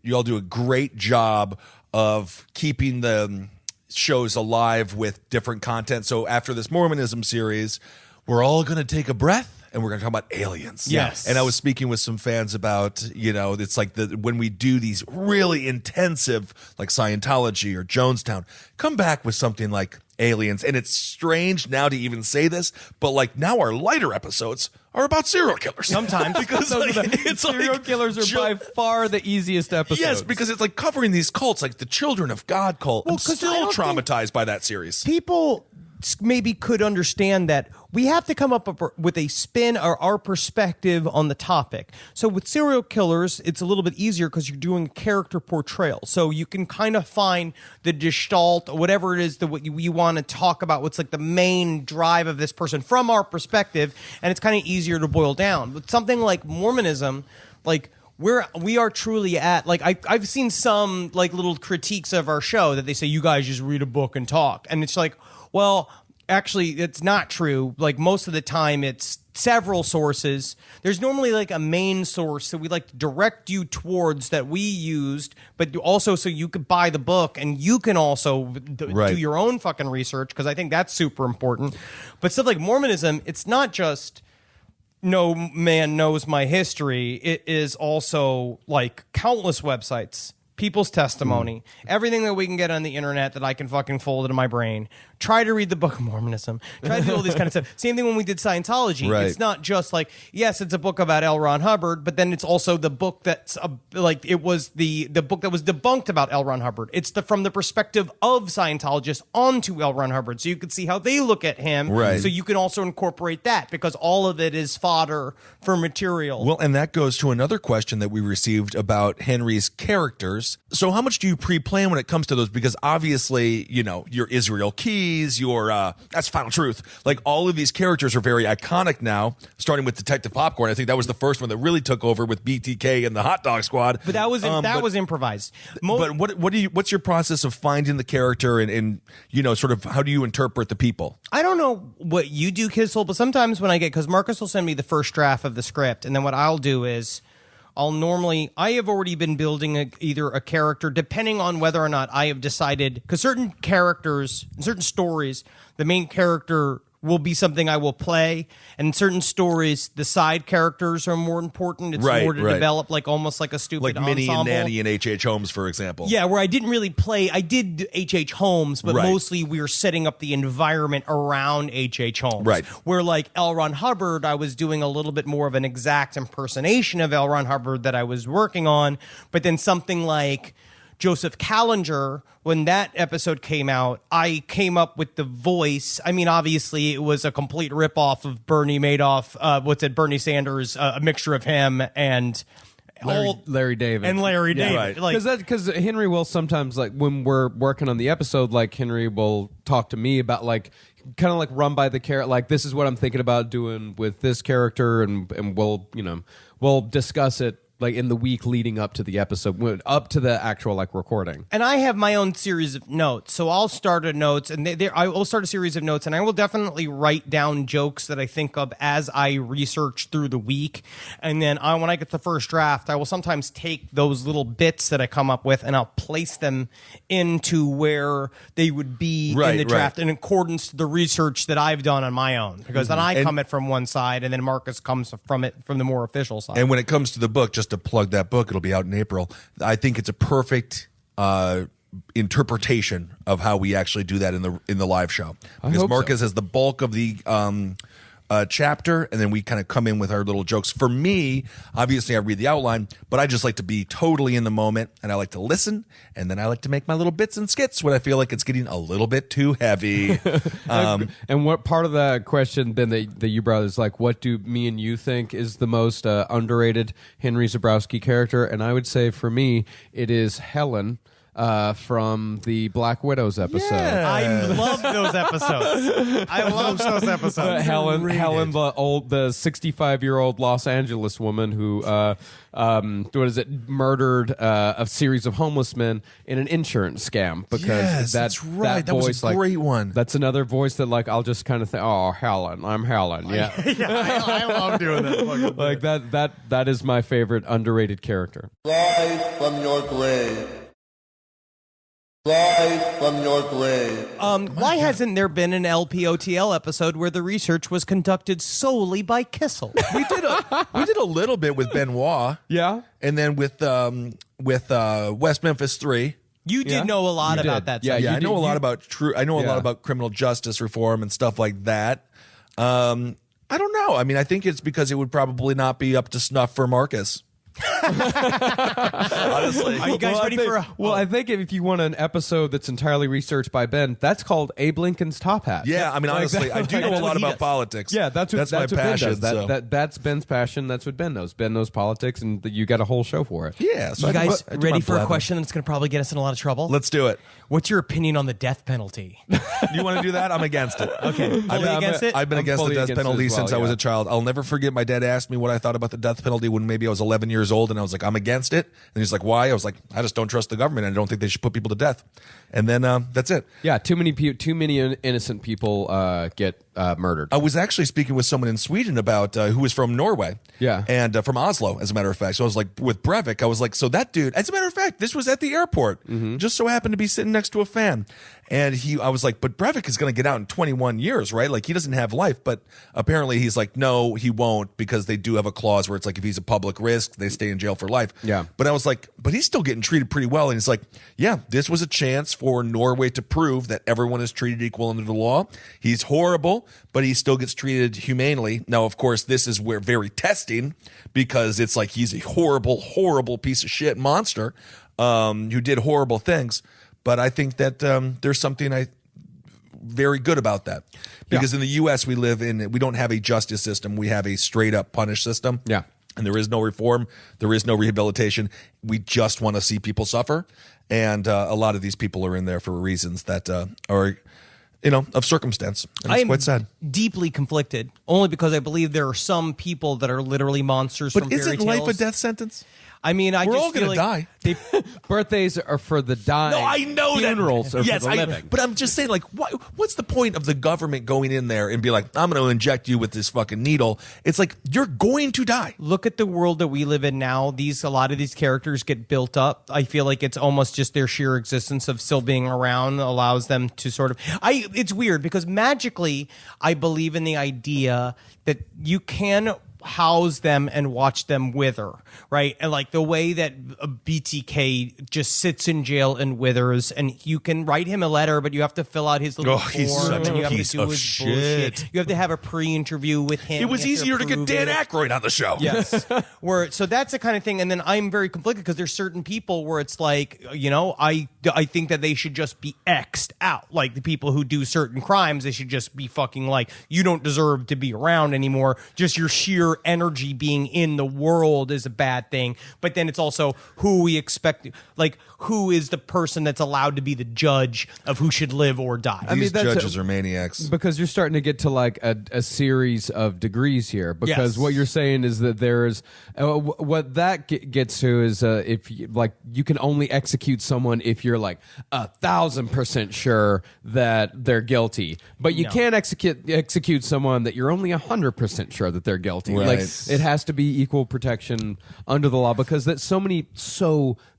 you all do a great job of keeping the shows alive with different content. So after this Mormonism series, we're all going to take a breath. And we're going to talk about aliens. Yes. And I was speaking with some fans about, it's when we do these really intensive, like Scientology or Jonestown, come back with something like aliens. And it's strange now to even say this, but now our lighter episodes are about serial killers. Sometimes. Because it's Serial killers are by far the easiest episodes. Yes, because it's covering these cults, like the Children of God cult. I'm 'cause I still don't think- traumatized by that series. People maybe could understand that we have to come up with a spin or our perspective on the topic. So with serial killers, it's a little bit easier because you're doing a character portrayal. So you can kind of find the gestalt or whatever it is that what you want to talk about, what's the main drive of this person from our perspective, and it's kind of easier to boil down. But something like Mormonism, we are truly at I've seen some little critiques of our show that they say you guys just read a book and talk, and it's well, actually it's not true. Most of the time it's several sources. There's normally a main source that we like to direct you towards that we used, but also so you could buy the book and you can also do your own fucking research, because I think that's super important. But stuff like Mormonism, it's not just no man knows my history. It is also countless websites people's testimony, everything that we can get on the internet that I can fucking fold into my brain. Try to read the Book of Mormonism. Try to do all this kind of stuff. Same thing when we did Scientology. Right. It's not just like, yes, it's a book about L. Ron Hubbard, but then it's also the book that's like it was the book that was debunked about L. Ron Hubbard. It's from the perspective of Scientologists onto L. Ron Hubbard, so you can see how they look at him. Right. So you can also incorporate that because all of it is fodder for material. Well, and that goes to another question that we received about Henry's characters. So how much do you pre-plan when it comes to those? Because obviously, your Israel Keys, your that's Final Truth. Like all of these characters are very iconic now, starting with Detective Popcorn. I think that was the first one that really took over with BTK and the Hot Dog Squad. But that was was improvised. But what's your process of finding the character and sort of how do you interpret the people? I don't know what you do, Kissel, but sometimes when because Marcus will send me the first draft of the script, and then what I'll do is I have already been building either a character, depending on whether or not I have decided, because certain characters, certain stories, the main character will be something I will play, and in certain stories, the side characters are more important. It's more to develop, like almost like a stupid like Minnie and ensemble. Nanny and H.H. Holmes, for example. Yeah, where I didn't really play. I did H.H. Holmes, but mostly we were setting up the environment around H.H. Holmes. Right. Where like L. Ron Hubbard, I was doing a little bit more of an exact impersonation of L. Ron Hubbard that I was working on, but then something like Joseph Callinger, when that episode came out, I came up with the voice. I mean, obviously, it was a complete ripoff of Bernie Madoff. Bernie Sanders, a mixture of him and Larry David. And Larry David. Right. Like, Because Henry will sometimes, like, when we're working on the episode, like, Henry will talk to me about, like, kind of like run by the character, like, this is what I'm thinking about doing with this character, and we'll discuss it like in the week leading up to the episode, up to the actual like recording. And I have my own series of notes, so I'll start a notes, and I will start a series of notes, and I will definitely write down jokes that I think of as I research through the week, and then when I get the first draft, I will sometimes take those little bits that I come up with, and I'll place them into where they would be in the draft in accordance to the research that I've done on my own, because then I come it from one side, and then Marcus comes from the more official side. And when it comes to the book, just to plug that book, it'll be out in April. I think it's a perfect interpretation of how we actually do that in the live show, because Marcus has the bulk of the chapter, and then we kind of come in with our little jokes. For me, obviously I read the outline, but I just like to be totally in the moment, and I like to listen, and then I like to make my little bits and skits when I feel like it's getting a little bit too heavy. And what part of the question then that you brought is like, what do me and you think is the most underrated Henry Zebrowski character? And I would say for me, it is Helen from the Black Widows episode. I love those episodes. I love those episodes. Helen, the 65-year-old Los Angeles woman who, murdered a series of homeless men in an insurance scam. Because Yes, that's right. That was voice, a great one. That's another voice that like I'll just kind of think, oh, Helen, I'm Helen. Yeah, I love doing that. like that is my favorite underrated character. Rise from your grave. Rise from your grave. Why hasn't there been an LPOTL episode where the research was conducted solely by Kissel? we did a little bit with Benoit, Yeah. and then with West Memphis 3. You did know a lot about that. Yeah, stuff. Yeah, you I know did- a lot about I know a lot Yeah. about criminal justice reform and stuff like that. I don't know. I mean, I think it's because it would probably not be up to snuff for Marcus. Honestly. Are you guys ready for a... I think if you want an episode that's entirely researched by Ben, that's called Abe Lincoln's Top Hat. Yeah, I mean, honestly, I do know a what lot he about does. politics. Yeah, that's my what passion. Ben does. so. That's Ben's passion. That's what Ben knows. Ben knows politics, and you got a whole show for it. Yeah, so You I do guys my- I do my ready for a blabbing. question that's going to probably get us in a lot of trouble? Let's do it. What's your opinion on the death penalty? You want to do that? I'm against it. Okay, fully against it? I've been I'm against the fully death against it penalty as well, since I was yeah. a child. I'll never forget my dad asked me what I thought about the death penalty when maybe I was 11 years old, and I was like, I'm against it. And he's like, why? I was like, I just don't trust the government. I don't think they should put people to death. And then that's it. Yeah, too many innocent people get murdered. I was actually speaking with someone in Sweden about who was from Norway. Yeah. And from Oslo, as a matter of fact. So I was like, with Breivik, I was like, so that dude, as a matter of fact, this was at the airport. Just so happened to be sitting next to a fan. And I was like, but Breivik is going to get out in 21 years, right? Like, he doesn't have life. But apparently he's like, no, he won't, because they do have a clause where it's like, if he's a public risk, they stay in jail for life. Yeah. But I was like, but he's still getting treated pretty well. And he's like, yeah, this was a chance for Norway to prove that everyone is treated equal under the law. He's horrible, but he still gets treated humanely. Now, of course, this is where very testing, because it's like he's a horrible, horrible piece of shit monster who did horrible things. But I think that there's something very good about that, because in the U.S. we don't have a justice system. We have a straight up punish system. Yeah. And there is no reform. There is no rehabilitation. We just want to see people suffer. And a lot of these people are in there for reasons that are, of circumstance. And it's quite sad. Deeply conflicted, only because I believe there are some people that are literally monsters But from fairy isn't tales. life a death sentence? I mean, We're all going to die. Birthdays are for the dying. No, I know that. Funerals are Yes, for the living. but I'm just saying, like, what's the point of the government going in there and be like, I'm going to inject you with this fucking needle? It's like, you're going to die. Look at the world that we live in now. A lot of these characters get built up. I feel like it's almost just their sheer existence of still being around allows them to sort of. It's weird because magically, I believe in the idea that you can house them and watch them wither, right? And like the way that a BTK just sits in jail and withers, and you can write him a letter, but you have to fill out his little form. He's such and a you have piece to do of his shit. bullshit. You have to have a pre-interview with him. It was You have easier to get approve Dan it. Aykroyd on the show. Yes. So that's the kind of thing. And then I'm very conflicted because there's certain people where it's like, I think that they should just be X'd out. Like the people who do certain crimes, they should just be fucking like, you don't deserve to be around anymore. Just your sheer energy being in the world is a bad thing. But then it's also who we expect, like who is the person that's allowed to be the judge of who should live or die. I mean, These that's judges are maniacs. Because you're starting to get to like a series of degrees here. Because Yes. what you're saying is that there's what that gets to is if you can only execute someone if you're like 1,000% sure that they're guilty, but you can't execute someone that you're only 100% sure that they're guilty. Right. Like it has to be equal protection under the law, because that so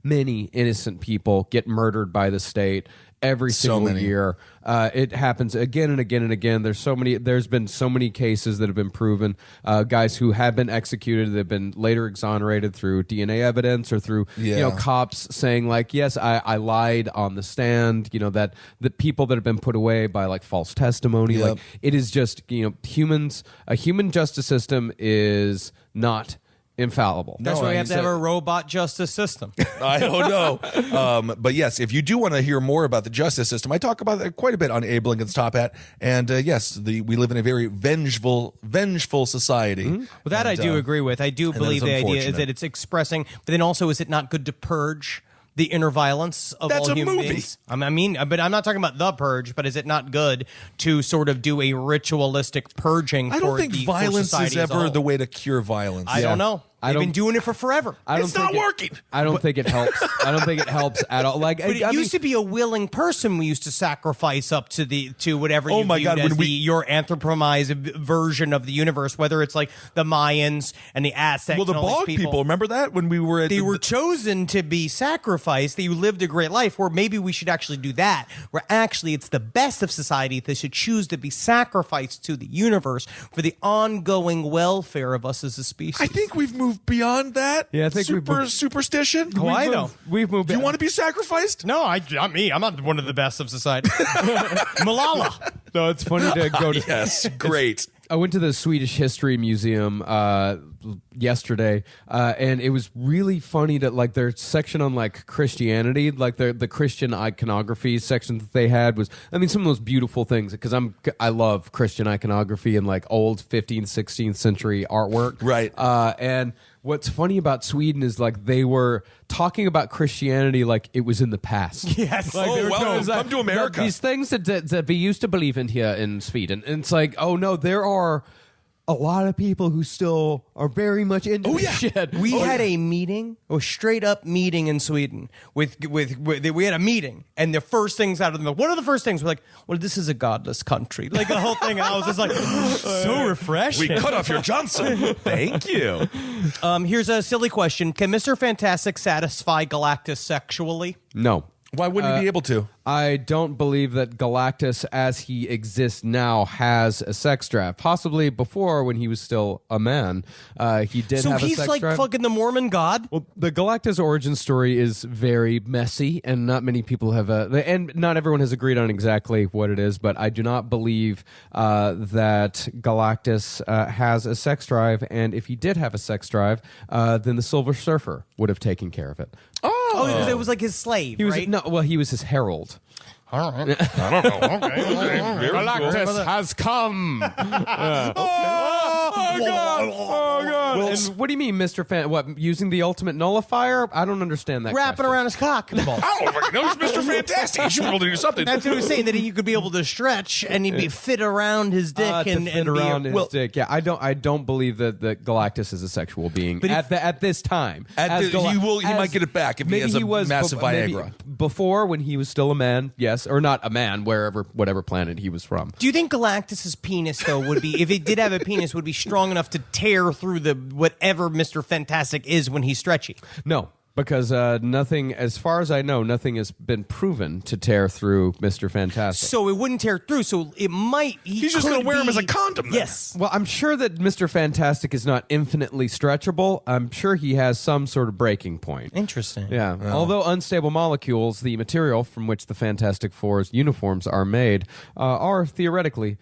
many innocent people get murdered by the state every single many. year. It happens again and again and again. There's been so many cases that have been proven. Guys who have been executed, they've been later exonerated through DNA evidence or through cops saying like, yes, I lied on the stand. That the people that have been put away by like false testimony. Yep. Like it is just humans. A human justice system is not infallible. That's why we have to have a robot justice system. I don't know. But yes, if you do want to hear more about the justice system, I talk about that quite a bit on Abe Lincoln's Top Hat. And yes, we live in a very vengeful society. Well, that I do agree with. I do believe that the is idea is unfortunate. that it's expressing, but then also is it not good to purge the inner violence of That's all a human movie. beings? I mean, but I'm not talking about The Purge, but is it not good to sort of do a ritualistic purging I don't for think for violence is society as a ever whole? the way to cure violence. I don't know. They've been doing it for forever. It's not working. I don't think it helps. I don't think it helps at all. Like, But it used to be a willing person we used to sacrifice up to whatever Oh you my viewed God, as when your anthropomized version of the universe, whether it's like the Mayans and the Aztecs. Well, the and all bog these people, remember that when we were at they were chosen to be sacrificed, that you lived a great life, where maybe we should actually do that, where actually it's the best of society that should choose to be sacrificed to the universe for the ongoing welfare of us as a species. I think we've moved beyond that. Yeah, I think we've moved- superstition. Oh, I know. We've moved. Do you want to be sacrificed? No, not me. I'm not one of the best of society. Malala. No, it's funny to go to. Yes, great. I went to the Swedish History Museum yesterday, and it was really funny that like their section on like Christianity, like the Christian iconography section that they had was, I mean, some of those beautiful things, because I love Christian iconography and like old 15th, 16th century artwork, Right. And what's funny about Sweden is like they were talking about Christianity like it was in the past. Yes. Like, Oh, they were- well, it was come to America. These things that we used to believe in here in Sweden. And it's like, oh no, there are a lot of people who still are very much into this shit. We had a meeting, a straight up meeting in Sweden. We had a meeting, and the first things out of the what are the first things? We're like, well, this is a godless country, like the whole thing. And I was just like, so refreshing. We cut off your Johnson. Thank you. Here's a silly question: can Mr. Fantastic satisfy Galactus sexually? No. Why wouldn't he be able to? I don't believe that Galactus, as he exists now, has a sex drive. Possibly before, when he was still a man, he did So have a he's sex like drive. fucking the Mormon god. Well, the Galactus origin story is very messy, and not many people have, and not everyone has agreed on exactly what it is. But I do not believe that Galactus has a sex drive, and if he did have a sex drive, then the Silver Surfer would have taken care of it. Oh, because it was like his slave, He was right? no, well, he was his herald. All right. I don't know. Okay. Galactus has come. Oh God! Well, and what do you mean, Mr. Fan? What, using the ultimate nullifier? I don't understand that. Wrapping question. around his cock. I don't fucking know. He's Mr. Fantastic. He should be able to do something. That's what he was saying, that you could be able to stretch and he'd be fit around his dick To and fit be around his well, dick. Yeah, I don't believe that Galactus is a sexual being But at this time. He might get it back if he has a massive Viagra. Before, when he was still a man, yes, or not a man, whatever planet he was from. Do you think Galactus's penis though would be, if it did have a penis, would be strong enough to tear through the whatever Mr. Fantastic is when he's stretchy? No. Because nothing, as far as I know, nothing has been proven to tear through Mr. Fantastic. So it wouldn't tear through. So it might. He's just going to wear him as a condom. Then. Yes. Well, I'm sure that Mr. Fantastic is not infinitely stretchable. I'm sure he has some sort of breaking point. Interesting. Yeah. Although unstable molecules, the material from which the Fantastic Four's uniforms are made, are theoretically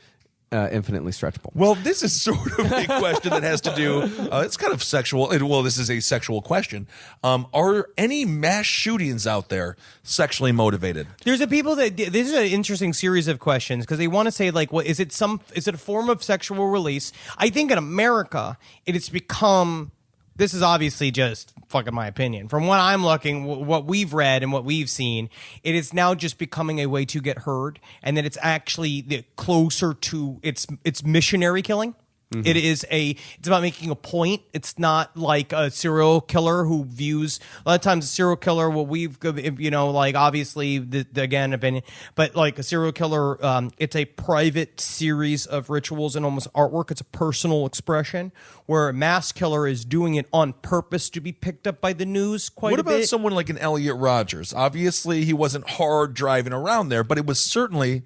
infinitely stretchable. Well, this is sort of a question that has to do. It's kind of sexual. Well, this is a sexual question. Are any mass shootings out there sexually motivated? There's a people that this is an interesting series of questions because they want to say like, what is it? Is it a form of sexual release? I think in America it has become. This is obviously just fucking my opinion. From what I'm looking, what we've read and what we've seen, it is now just becoming a way to get heard, and that it's actually closer to its missionary killing. Mm-hmm. It's about making a point. It's not like a serial killer who views, a lot of times a serial killer, what we've, like obviously again, opinion, but like a serial killer, it's a private series of rituals and almost artwork. It's a personal expression, where a mass killer is doing it on purpose to be picked up by the news quite What a bit. What about someone like an Elliot Rodgers? Obviously, he wasn't hard driving around there, but it was certainly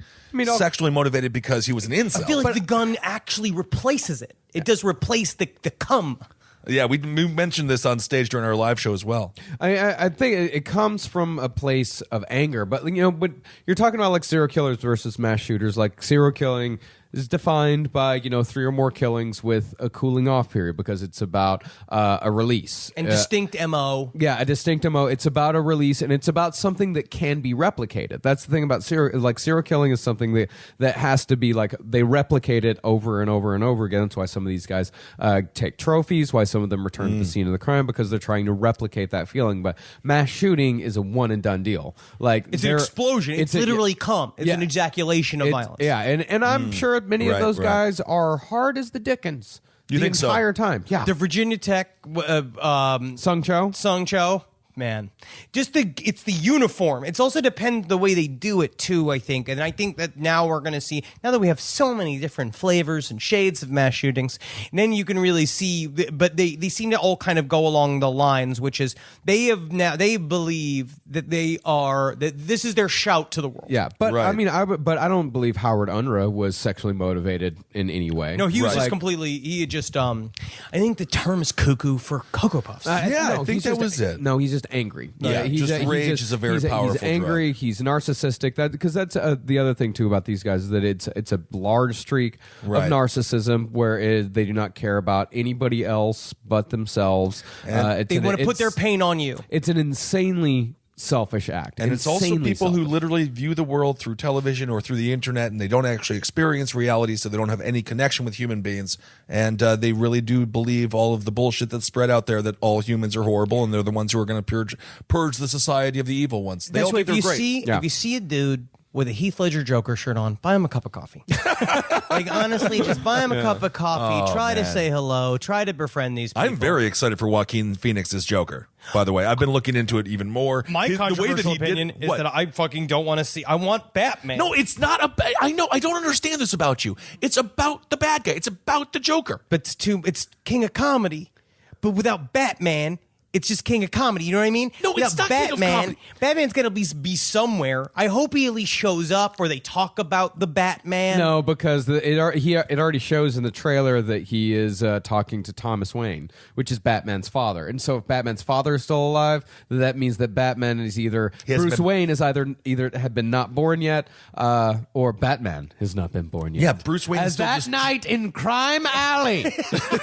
sexually motivated because he was an incel. I feel like the gun actually replaces it. It does replace the cum. Yeah, we mentioned this on stage during our live show as well. I think it comes from a place of anger, but but you're talking about like serial killers versus mass shooters. Like serial killing is defined by 3 or more killings with a cooling off period because it's about a release and distinct MO. Yeah, a distinct MO. It's about a release, and it's about something that can be replicated. That's the thing about serial killing is something that has to be like they replicate it over and over and over again. That's why some of these guys take trophies. Why some of them return to the scene of the crime, because they're trying to replicate that feeling. But mass shooting is a one and done deal. Like it's an explosion. It's literally cum. It's an ejaculation of violence. Yeah, and I'm sure many of those guys are hard as the Dickens. You think so? The entire time. Yeah. The Virginia Tech Sung Cho. Man, it's the uniform. It's also depends the way they do it too, I think. And I think that now we're going to see, now that we have so many different flavors and shades of mass shootings, and then you can really see, but they seem to all kind of go along the lines, which is they believe that that this is their shout to the world. Yeah, but I mean, I don't believe Howard Unruh was sexually motivated in any way. No, he was just completely, he just, I think the term is cuckoo for Cocoa Puffs. I think that was it. No, he's just angry. Yeah, rage is a very powerful He's angry. drug. He's narcissistic. Because that's the other thing too about these guys is that it's a large streak of narcissism where they do not care about anybody else but themselves. They want to put their pain on you. It's an insanely selfish act, and it's also people who literally view the world through television or through the internet, and they don't actually experience reality, so they don't have any connection with human beings, and they really do believe all of the bullshit that's spread out there, that all humans are horrible and they're the ones who are going to purge the society of the evil ones. They all think they're great. If you see a dude with a Heath Ledger Joker shirt on, buy him a cup of coffee. Like, honestly, just buy him a cup of coffee. Try to say hello. Try to befriend these people. I'm very excited for Joaquin Phoenix's Joker, by the way. I've been looking into it even more. My controversial opinion is that I fucking don't want to see. I want Batman. No, it's not I know. I don't understand this about you. It's about the bad guy. It's about the Joker. But it's King of Comedy. But without Batman, it's just King of Comedy. You know what I mean? No, without it's not Batman, King of Comedy. Batman's going to be somewhere. I hope he at least shows up or they talk about the Batman. No, because it already shows in the trailer that he is talking to Thomas Wayne, which is Batman's father. And so if Batman's father is still alive, then that means that Batman is Bruce Wayne is either had been not born yet, or Batman has not been born yet. Yeah, Bruce Wayne is As still that just... night in Crime Alley,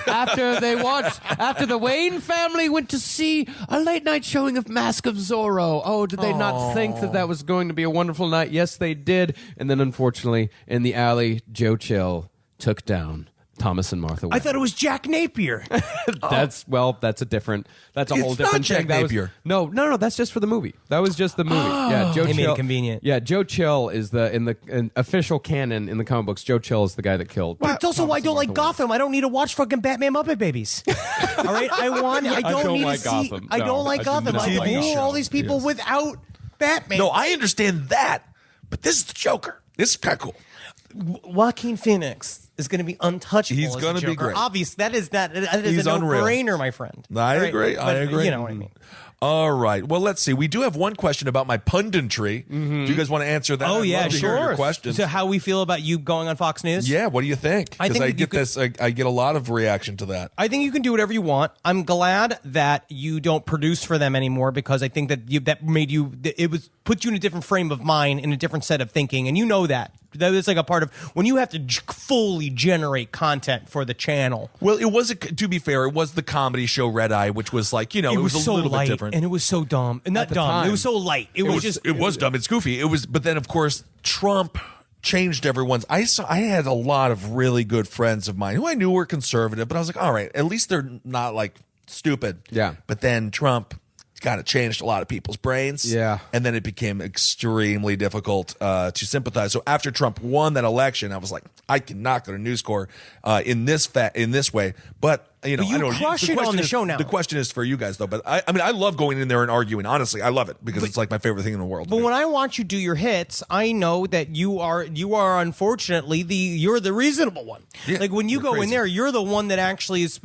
after the Wayne family went to see a late night showing of Mask of Zorro. Oh, did they not think that was going to be a wonderful night? Yes, they did. And then, unfortunately, in the alley, Joe Chill took down Thomas and Martha Wayne. I thought it was Jack Napier. That's a whole different It's thing. not Jack Napier. No, that's just for the movie. That was just the movie. Yeah, Joe They made it Chill. convenient. Yeah, Joe Chill is in official canon in the comic books. Joe Chill is the guy that killed. But it's also why I don't like Gotham. I don't need to watch fucking Batman Muppet Babies. All right, I don't need like to see. Gotham. I No, don't like I do Gotham. not I like rule Gotham. all these people without Batman. No, I understand that, but this is the Joker. This is kind of cool. Joaquin Phoenix is going to be untouchable. He's going to be great. Obvious. That is He's a unreal. no-brainer, my friend. I Right? agree. I But agree. You know what I mean. All right. Well, let's see. We do have one question about my punditry. Do you guys want to answer that? Oh, I'd yeah, love to hear your sure. questions. So how we feel about you going on Fox News? Yeah. What do you think? I Because think I you get could- this. I get a lot of reaction to that. I think you can do whatever you want. I'm glad that you don't produce for them anymore because I think that put you in a different frame of mind, in a different set of thinking, and you know that. That is like a part of when you have to fully generate content for the channel. Well, it was to be fair, it was the comedy show Red Eye, which was like it was a so little light bit different. and it was so dumb. And not the dumb. time. It was so light. It was dumb. It's goofy. It was, but then of course Trump changed everyone's. I had a lot of really good friends of mine who I knew were conservative, but I was like, all right, at least they're not like stupid. Yeah. But then Trump kind of changed a lot of people's brains. Yeah. And then it became extremely difficult to sympathize. So after Trump won that election, I was like, I cannot go to News Corp in this way. But you But you I don't know. crush it on question the is- show now. The question is for you guys though. But I mean, I love going in there and arguing. Honestly, I love it because it's like my favorite thing in the world. But when I watch you do your hits, I know that you are unfortunately you're the reasonable one. Yeah, like when you you're go in crazy. there, you're the one that actually is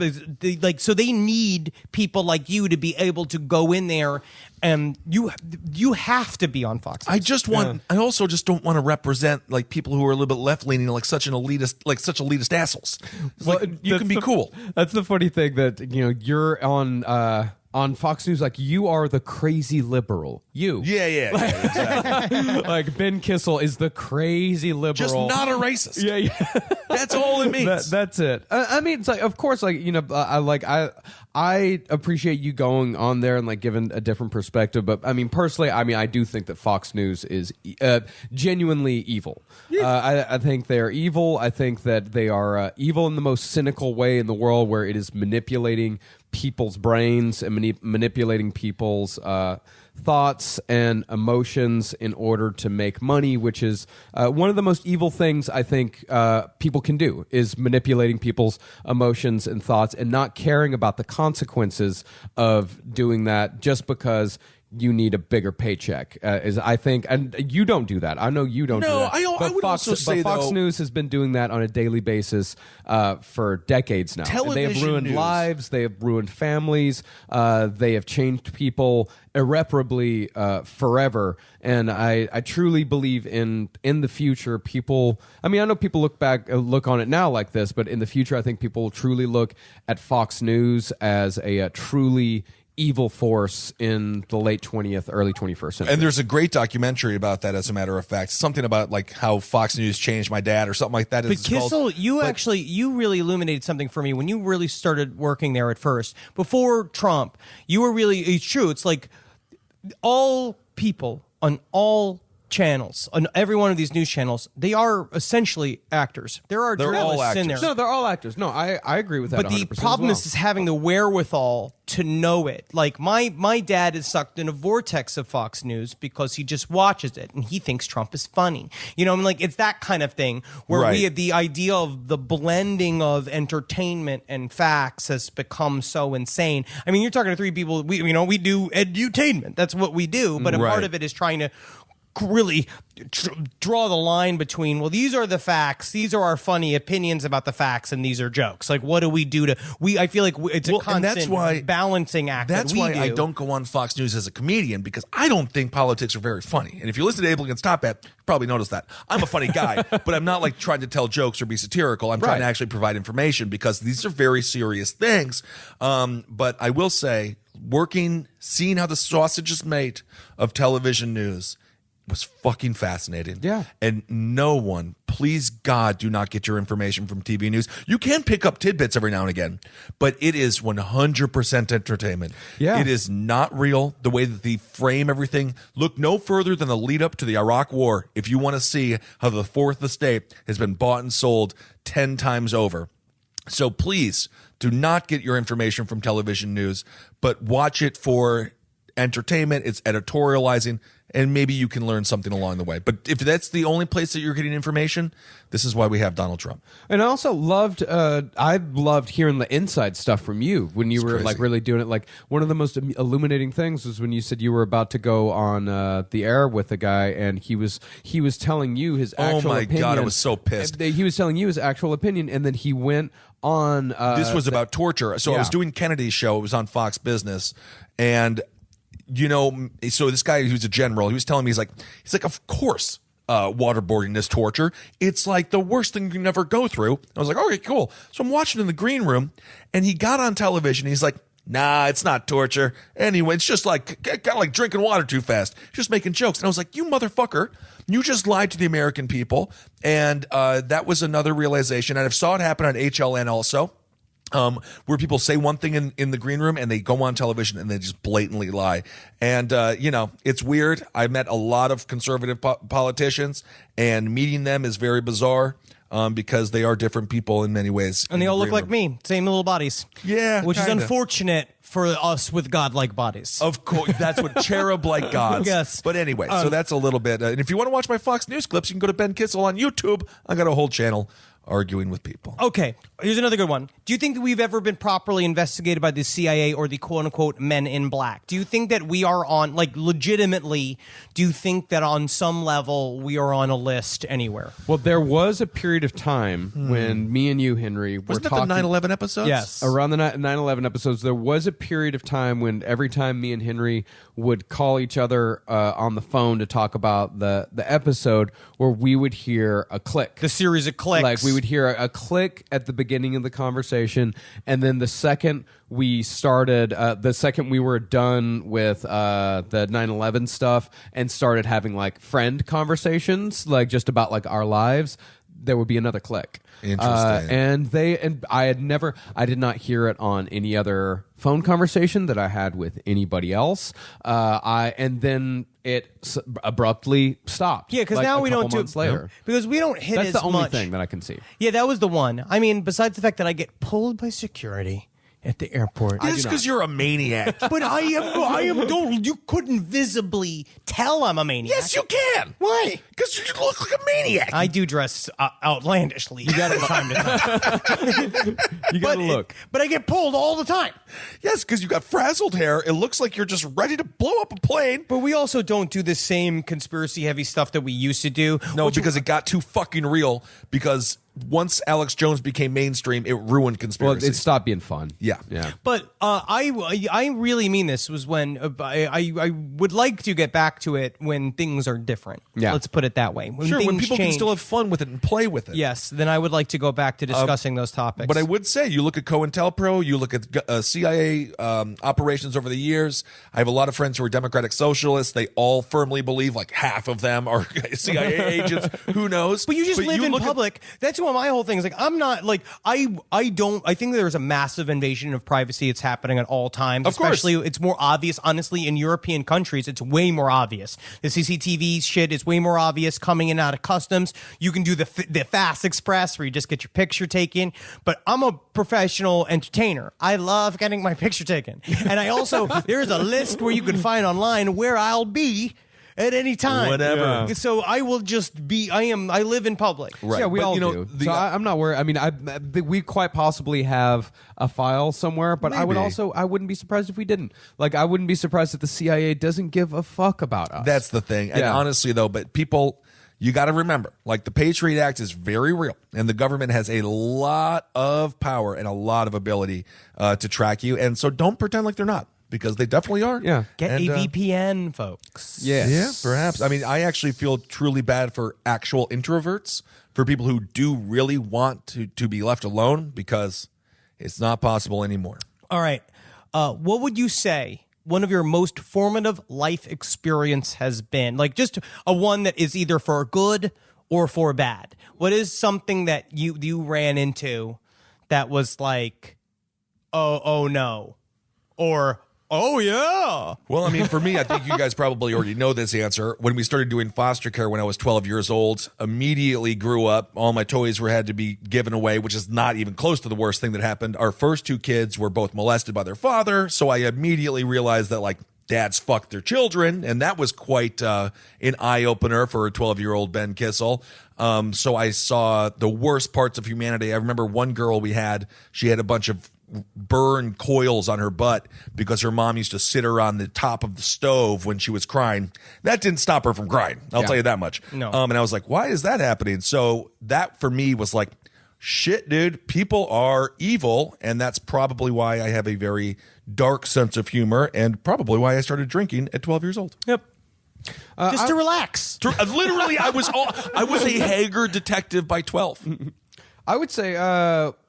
like. So they need people like you to be able to go in there, and you have to be on Fox. I just want. I also just don't want to represent like people who are a little bit left leaning, like such elitist assholes. It's like, you that's can be the- cool. That's the funny thing that you're on Fox News, like you are the crazy liberal. You, Yeah, exactly. like Ben Kissel is the crazy liberal, Just not a racist. Yeah. That's all it means. That's it. I mean, it's like, of course, like I appreciate you going on there and like giving a different perspective. But I mean, personally, I do think that Fox News is genuinely evil. I think they're evil. I think that they are evil in the most cynical way in the world, where it is manipulating people's brains and manipulating people's thoughts and emotions in order to make money, which is one of the most evil things I think people can do, is manipulating people's emotions and thoughts and not caring about the consequences of doing that just because you need a bigger paycheck. Is I think, and you don't do that. I know you don't. No, do that. I would Fox, also say, but Fox though- News has been doing that on a daily basis for decades now. And they have Television ruined news. lives. They have ruined families. They have changed people irreparably forever. And I truly believe in the future, people. I mean, I know people look on it now like this, but in the future, I think people will truly look at Fox News as a truly evil force in the late 20th, early 21st century. And there's a great documentary about that, as a matter of fact. Something about like how Fox News changed my dad or something like that. But it's called. Kissel, you really illuminated something for me when you really started working there at first. Before Trump, you were really, it's true. It's like all people on all channels, on every one of these news channels, they are essentially actors. There are They're all journalists in there. No, they're all actors. No, I agree with that. But the 100% problem as well. is having the wherewithal to know it. Like my dad is sucked in a vortex of Fox News because he just watches it and he thinks Trump is funny. You know, I mean, like it's that kind of thing where Right. we have the idea of the blending of entertainment and facts has become so insane. I mean, you're talking to three people. We do edutainment. That's what we do. But a part Right. of it is trying to really draw the line between, well, these are the facts, these are our funny opinions about the facts, and these are jokes. Like, what do we do to I feel like it's a Well, constant and that's why- balancing act. That's that we why do. I don't go on Fox News as a comedian, because I don't think politics are very funny. And if you listen to Abel Against Top Hat, you probably noticed that. I'm a funny guy, but I'm not like trying to tell jokes or be satirical. I'm trying to Right. actually provide information because these are very serious things. But I will say, seeing how the sausage is made of television news was fucking fascinating. Yeah. And no one, please God, do not get your information from TV news. You can pick up tidbits every now and again, but it is 100% entertainment. Yeah. It is not real. The way that they frame everything. Look no further than the lead up to the Iraq War if you want to see how the fourth estate has been bought and sold 10 times over. So please do not get your information from television news, but watch it for entertainment. It's editorializing, and maybe you can learn something along the way. But if that's the only place that you're getting information, this is why we have Donald Trump. And I also loved, I loved hearing the inside stuff from you when you were crazy. like really doing it. Like one of the most illuminating things was when you said you were about to go on the air with a guy, and he was telling you his actual my opinion. God, I was so pissed. He was telling you his actual opinion, and then he went on. This was about torture. So I was yeah. doing Kennedy's show. It was on Fox Business. And, so this guy who's a general, he was telling me, he's like, of course, waterboarding is torture. It's like the worst thing you can ever go through. I was like, okay, cool. So I'm watching in the green room, and he got on television. He's like, nah, it's not torture. Anyway, it's just like, kind of like drinking water too fast. Just making jokes. And I was like, you motherfucker, you just lied to the American people. And that was another realization. And I saw it happen on HLN also. Where people say one thing in the green room and they go on television and they just blatantly lie. And, it's weird. I met a lot of conservative politicians, and meeting them is very bizarre. Because they are different people in many ways. and they all look like me, same little bodies. Yeah, which kinda. is unfortunate for us with godlike bodies. Of course, that's what cherub-like gods. Yes. But anyway, so that's a little bit. And if you want to watch my Fox News clips, you can go to Ben Kissel on YouTube. I got a whole channel arguing with people. Okay, here's another good one. Do you think that we've ever been properly investigated by the CIA or the quote-unquote men in black? Do you think that we are on, like, legitimately, do you think that on some level we are on a list anywhere? Well, there was a period of time when me and you, Henry, were Wasn't that talking. the 9/11 episodes? Yes. Around the 9/11 episodes, there was a period of time when every time me and Henry would call each other on the phone to talk about the episode, where we would hear a click. The series of clicks. Like we would hear a click at the beginning of the conversation, and then the second we started, the second we were done with the 9/11 stuff and started having like friend conversations, like just about like our lives, there would be another click. Interesting. And I did not hear it on any other phone conversation that I had with anybody else. And then it abruptly stopped. Yeah, because like, now a we couple don't do months later. because we don't hit That's as the only much. thing that I can see. Yeah, that was the one. I mean, besides the fact that I get pulled by security at the airport. That's because you're a maniac. But I am. Don't. You couldn't visibly tell I'm a maniac. Yes, you can. Why? Because you look like a maniac. I do dress outlandishly. You got from time to time. You gotta look. But I get pulled all the time. Yes, because you got frazzled hair. It looks like you're just ready to blow up a plane. But we also don't do the same conspiracy heavy stuff that we used to do. No, because it got too fucking real. Because once Alex Jones became mainstream, it ruined Well, conspiracy. it stopped being fun. Yeah. Yeah. But I really mean this was when I would like to get back to it when things are different. Yeah. Let's put it that way. Sure, when things people can change, still have fun with it and play with it. yes, then I would like to go back to discussing those topics. But I would say, you look at COINTELPRO, you look at CIA operations over the years. I have a lot of friends who are Democratic Socialists. They all firmly believe, like half of them are CIA agents. Who knows? But you just live in look at- public. That's what my whole thing is like. I'm not like I think there's a massive invasion of privacy. It's happening at all times. Of course. Especially, it's more obvious. Honestly, in European countries, it's way more obvious. The CCTV shit is way more obvious coming in and out of customs. You can do the fast express where you just get your picture taken. But I'm a professional entertainer. I love getting my picture taken, and I also there's a list where you can find online where I'll be at any time. Whatever. Yeah. So I will just be. I live in public. Right. Yeah, we But, all you know, do. So I'm not worried. I mean, we quite possibly have a file somewhere, but I wouldn't be surprised if we didn't. Like, I wouldn't be surprised if the CIA doesn't give a fuck about us. That's the thing. And Yeah. honestly, though, but people, you got to remember, like the Patriot Act is very real, and the government has a lot of power and a lot of ability to track you. And so don't pretend like they're not, because they definitely are. Yeah. Get And, a VPN, folks. Yes. Yeah, perhaps. I mean, I actually feel truly bad for actual introverts, for people who do really want to be left alone, because it's not possible anymore. All right. What would you say one of your most formative life experience has been? Like, just a one that is either for good or for bad. What is something that you ran into that was like, oh no, or oh yeah? Well, I mean, for me, I think you guys probably already know this answer. When we started doing foster care when I was 12 years old, immediately grew up. All my toys had to be given away, which is not even close to the worst thing that happened. Our first two kids were both molested by their father, so I immediately realized that, like, dads fuck their children, and that was quite an eye-opener for a 12-year-old Ben Kissel. So I saw the worst parts of humanity. I remember one girl she had a bunch of burn coils on her butt because her mom used to sit her on the top of the stove when she was crying. That didn't stop her from crying. I'll tell you that much. No. And I was like, why is that happening? So that for me was like, shit, dude, people are evil. And that's probably why I have a very dark sense of humor, and probably why I started drinking at 12 years old. Yep. Just to relax. Literally, I was a Hager detective by 12. I would say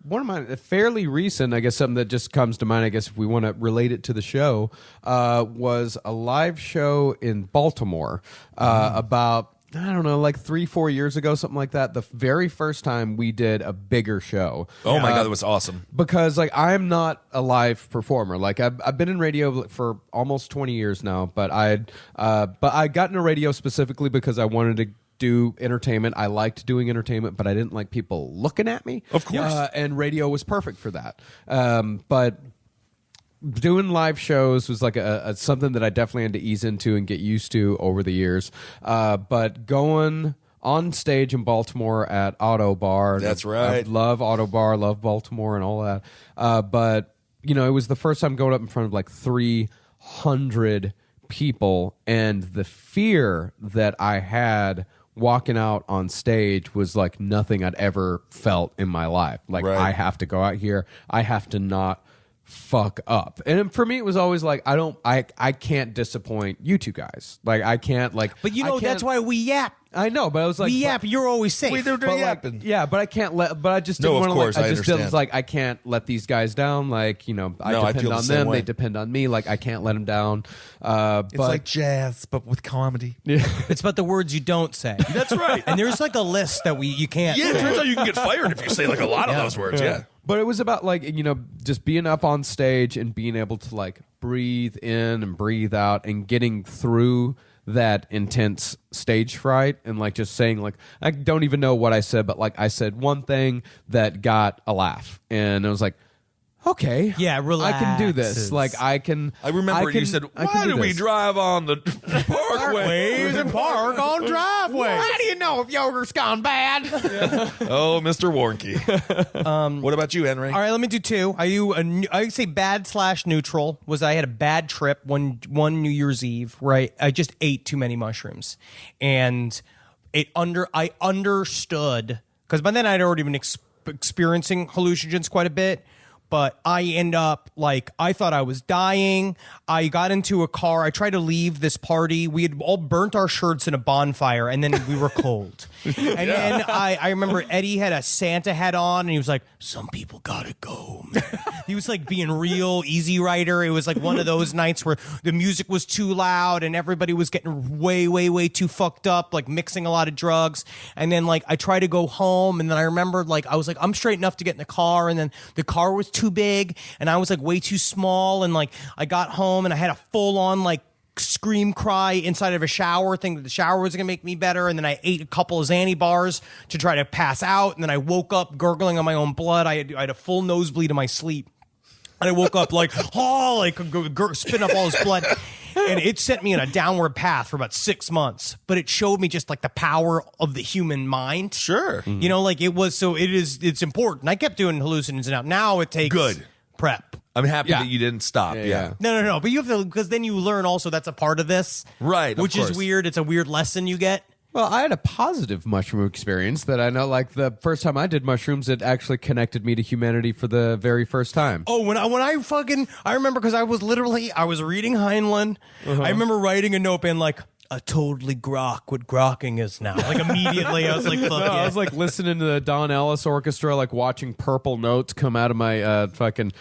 one of mine, fairly recent, I guess something that just comes to mind, I guess if we want to relate it to the show, was a live show in Baltimore about, I don't know, like 3-4 years ago, something like that. The very first time we did a bigger show. Oh my God, that was awesome. Because like I'm not a live performer. Like I've been in radio for almost 20 years now, but I got into radio specifically because I wanted to do entertainment. I liked doing entertainment, but I didn't like people looking at me. Of course. And radio was perfect for that. But doing live shows was like a something that I definitely had to ease into and get used to over the years. But going on stage in Baltimore at Auto Bar. That's right. I love Auto Bar, love Baltimore and all that. But, you know, it was the first time going up in front of like 300 people, and the fear that I had walking out on stage was like nothing I'd ever felt in my life. Like, Right. I have to go out here. I have to not fuck up. And for me, it was always like, I can't disappoint you two guys. Like, I can't, like, But you I know, can't- that's why we yap. I know, but I was like, We yap. You're always safe. but like, yeah, but I can't let. But I just No, didn't of want to. course, Like, I I just didn't, understand. like I can't let these guys down. Like, you know, I No, I depend feel the on same them. way. They depend on me. Like, I can't let them down. It's But like jazz, but with comedy. It's about the words you don't say. That's right. And there's like a list that you can't. Yeah, it turns out you can get fired if you say like a lot of those words. Yeah. But it was about like, you know, just being up on stage and being able to like breathe in and breathe out and getting through that intense stage fright, and like just saying, like, I don't even know what I said, but like I said one thing that got a laugh, and I was like, okay, Yeah, I can do this. relaxes. Like, I can. I remember you said, I can why do do we this." drive on the parkway? Ways and park on driveways. How do you know if yogurt's gone bad? Oh, Mr. Warnke. What about you, Henry? All right, let me do two. I say bad/neutral was I had a bad trip one New Year's Eve where I just ate too many mushrooms, and I understood, because by then I'd already been experiencing hallucinogens quite a bit. But I end up like, I thought I was dying. I got into a car. I tried to leave this party. We had all burnt our shirts in a bonfire, and then we were cold. And then I remember Eddie had a Santa hat on, and he was like, "Some people gotta go, man. He was like being real easy rider. It was like one of those nights where the music was too loud and everybody was getting way too fucked up, like mixing a lot of drugs. And then like I tried to go home, and then I remembered like I was like, I'm straight enough to get in the car, and then the car was too big and I was like way too small, and like I got home and I had a full on like scream cry inside of a shower, thinking that the shower was gonna make me better, and then I ate a couple of Xanny bars to try to pass out, and then I woke up gurgling on my own blood. I had a full nosebleed in my sleep, and I woke up like spitting up all his blood, and it sent me in a downward path for about 6 months. But it showed me just like the power of the human mind. Sure. You know, like it's important. I kept doing hallucinations, and now it takes Good prep. I'm happy Yeah. that you didn't stop. Yeah. No. But you have to, because then you learn also that's a part of this. Right, of Which course. is weird. It's a weird lesson you get. Well, I had a positive mushroom experience that I know, like the first time I did mushrooms, it actually connected me to humanity for the very first time. Oh, when I remember because I was reading Heinlein. I remember writing a note being like, I totally grok what grokking is now. Like immediately I was like, fuck No, yeah. I was like listening to the Don Ellis Orchestra, like watching purple notes come out of my fucking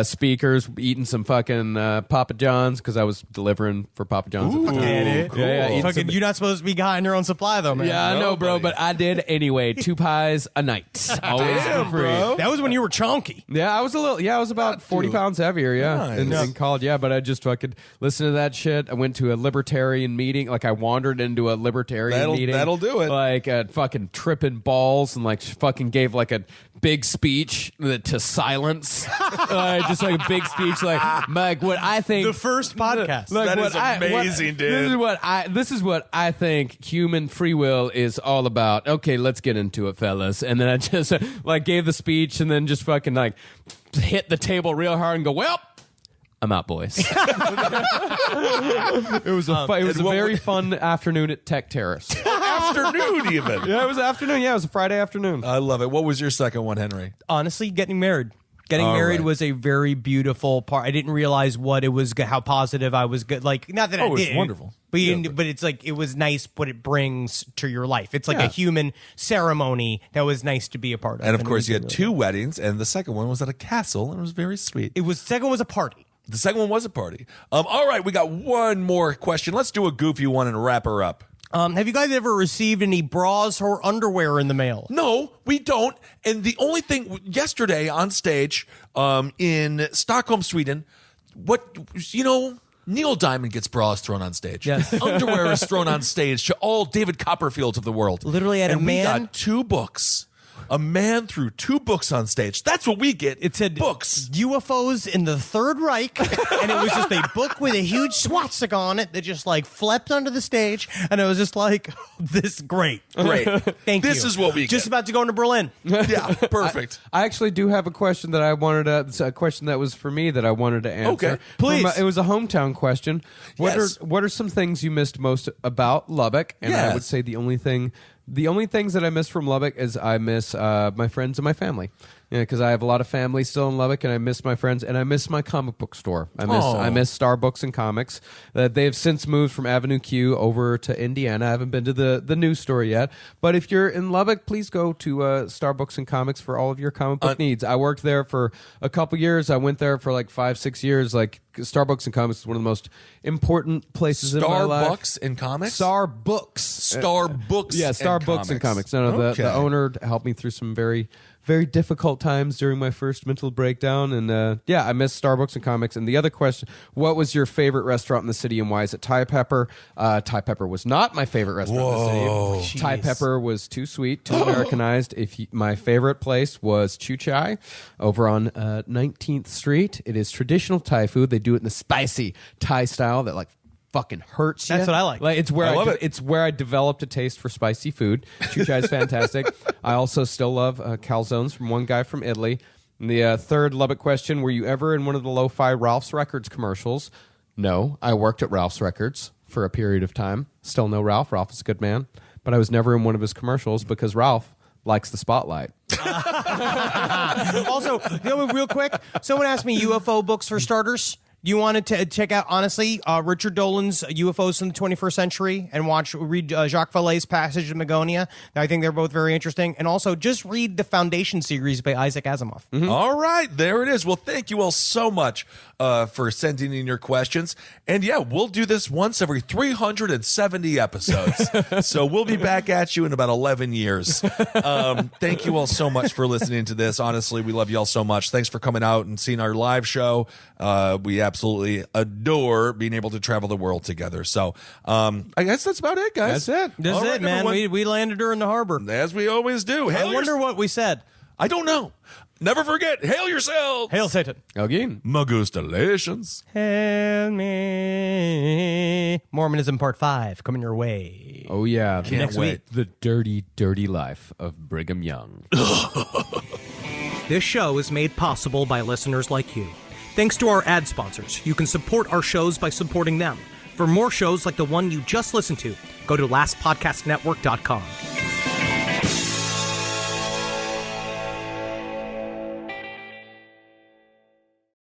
speakers, eating some fucking Papa John's because I was delivering for Papa John's. at the time. cool. Yeah, eating Fucking, some- you're not supposed to be high on your own supply though, man. yeah, I know, bro, but I did anyway. 2 pies a night, always for free. That was when you were chunky. Yeah, I was I was about 40 pounds heavier, in college, but I just fucking listened to that shit. I went to a libertarian meeting, like I wandered into a libertarian meeting. That'll do it. Like fucking tripping balls and like fucking gave like a big speech to silence. Just like a big speech, like what I think. The first podcast. Like That what is amazing, dude. This is what I think human free will is all about. Okay, let's get into it, fellas. And then I just like gave the speech and then just fucking like hit the table real hard and go, well, I'm out, boys. It was a very fun afternoon at Tech Terrace. Afternoon, even. Yeah, it was afternoon. Yeah, it was a Friday afternoon. I love it. What was your second one, Henry? Honestly, getting married. Getting All married right. was a very beautiful part. I didn't realize what it was, how positive I was. Good. Like, not that I Oh, it was didn't, wonderful. But, Yeah, but it's like, it was nice what it brings to your life. It's like Yeah. a human ceremony that was nice to be a part of. And of course, it you was had really- 2 weddings, and the second one was at a castle, and it was very sweet. Second was a party. The second one was a party. All right, we got one more question. Let's do a goofy one and wrap her up. Have you guys ever received any bras or underwear in the mail? No, we don't. And the only thing yesterday on stage in Stockholm, Sweden, Neil Diamond gets bras thrown on stage. Yes. Underwear is thrown on stage to all David Copperfields of the world. Literally had a and man- we got 2 books. A man threw 2 books on stage. That's what we get. It said books. UFOs in the Third Reich, and it was just a book with a huge swastika on it that just like flepped onto the stage, and it was just like, this great. Great. Thank you. This is what we just get. about to go into Berlin. Yeah, perfect. I actually do have a question that I wanted to. It's a question that was for me that I wanted to answer. Okay, please. It was a hometown question. Yes. What are some things you missed most about Lubbock? And Yes. I would say the only things that I miss from Lubbock is I miss my friends and my family. Because I have a lot of family still in Lubbock, and I miss my friends, and I miss my comic book store. I miss Star Books and Comics. They have since moved from Avenue Q over to Indiana. I haven't been to the new store yet, but if you're in Lubbock, please go to Star Books and Comics for all of your comic book needs. I worked there for a couple years. I went there for like 5-6 years. Like Star Books and Comics is one of the most important places in my life. Starbucks and comics? Star Books. Star Books. Yeah, Star and Books and comics. Comics. No, Okay. the owner helped me through some very, very difficult times during my first mental breakdown. And I miss Starbucks and Comics. And the other question, what was your favorite restaurant in the city and why is it Thai Pepper? Thai Pepper was not my favorite restaurant in the city. Thai Pepper was too sweet, too Americanized. My favorite place was Chu Chai over on 19th Street. It is traditional Thai food. They do it in the spicy Thai style that like fucking hurts you. That's what I like. It's where I love it. It's where I developed a taste for spicy food. Chu Chai is fantastic. I also still love calzones from one guy from Italy. And the third Lubbock question, were you ever in one of the lo-fi Ralph's Records commercials? No. I worked at Ralph's Records for a period of time. Still know Ralph. Ralph is a good man. But I was never in one of his commercials because Ralph likes the spotlight. Also, real quick, someone asked me UFO books for starters. You wanted to check out, honestly, Richard Dolan's UFOs in the 21st Century and read Jacques Vallée's Passage to Magonia. I think they're both very interesting. And also just read the Foundation series by Isaac Asimov. All right, there it is. Well, thank you all so much for sending in your questions. And yeah, we'll do this once every 370 episodes. So we'll be back at you in about 11 years. Thank you all so much for listening to this. Honestly, we love you all so much. Thanks for coming out and seeing our live show. We absolutely adore being able to travel the world together. So I guess that's about it, guys. That's it. That's All it, right, man. everyone. We landed her in the harbor. As we always do. I wonder what we said. I don't know. Never forget, hail yourselves. Hail Satan. Again. Magustalations. Hail me. Mormonism Part 5 coming your way. Oh, yeah. Can't Next wait. week. The dirty, dirty life of Brigham Young. This show is made possible by listeners like you. Thanks to our ad sponsors, you can support our shows by supporting them. For more shows like the one you just listened to, go to lastpodcastnetwork.com.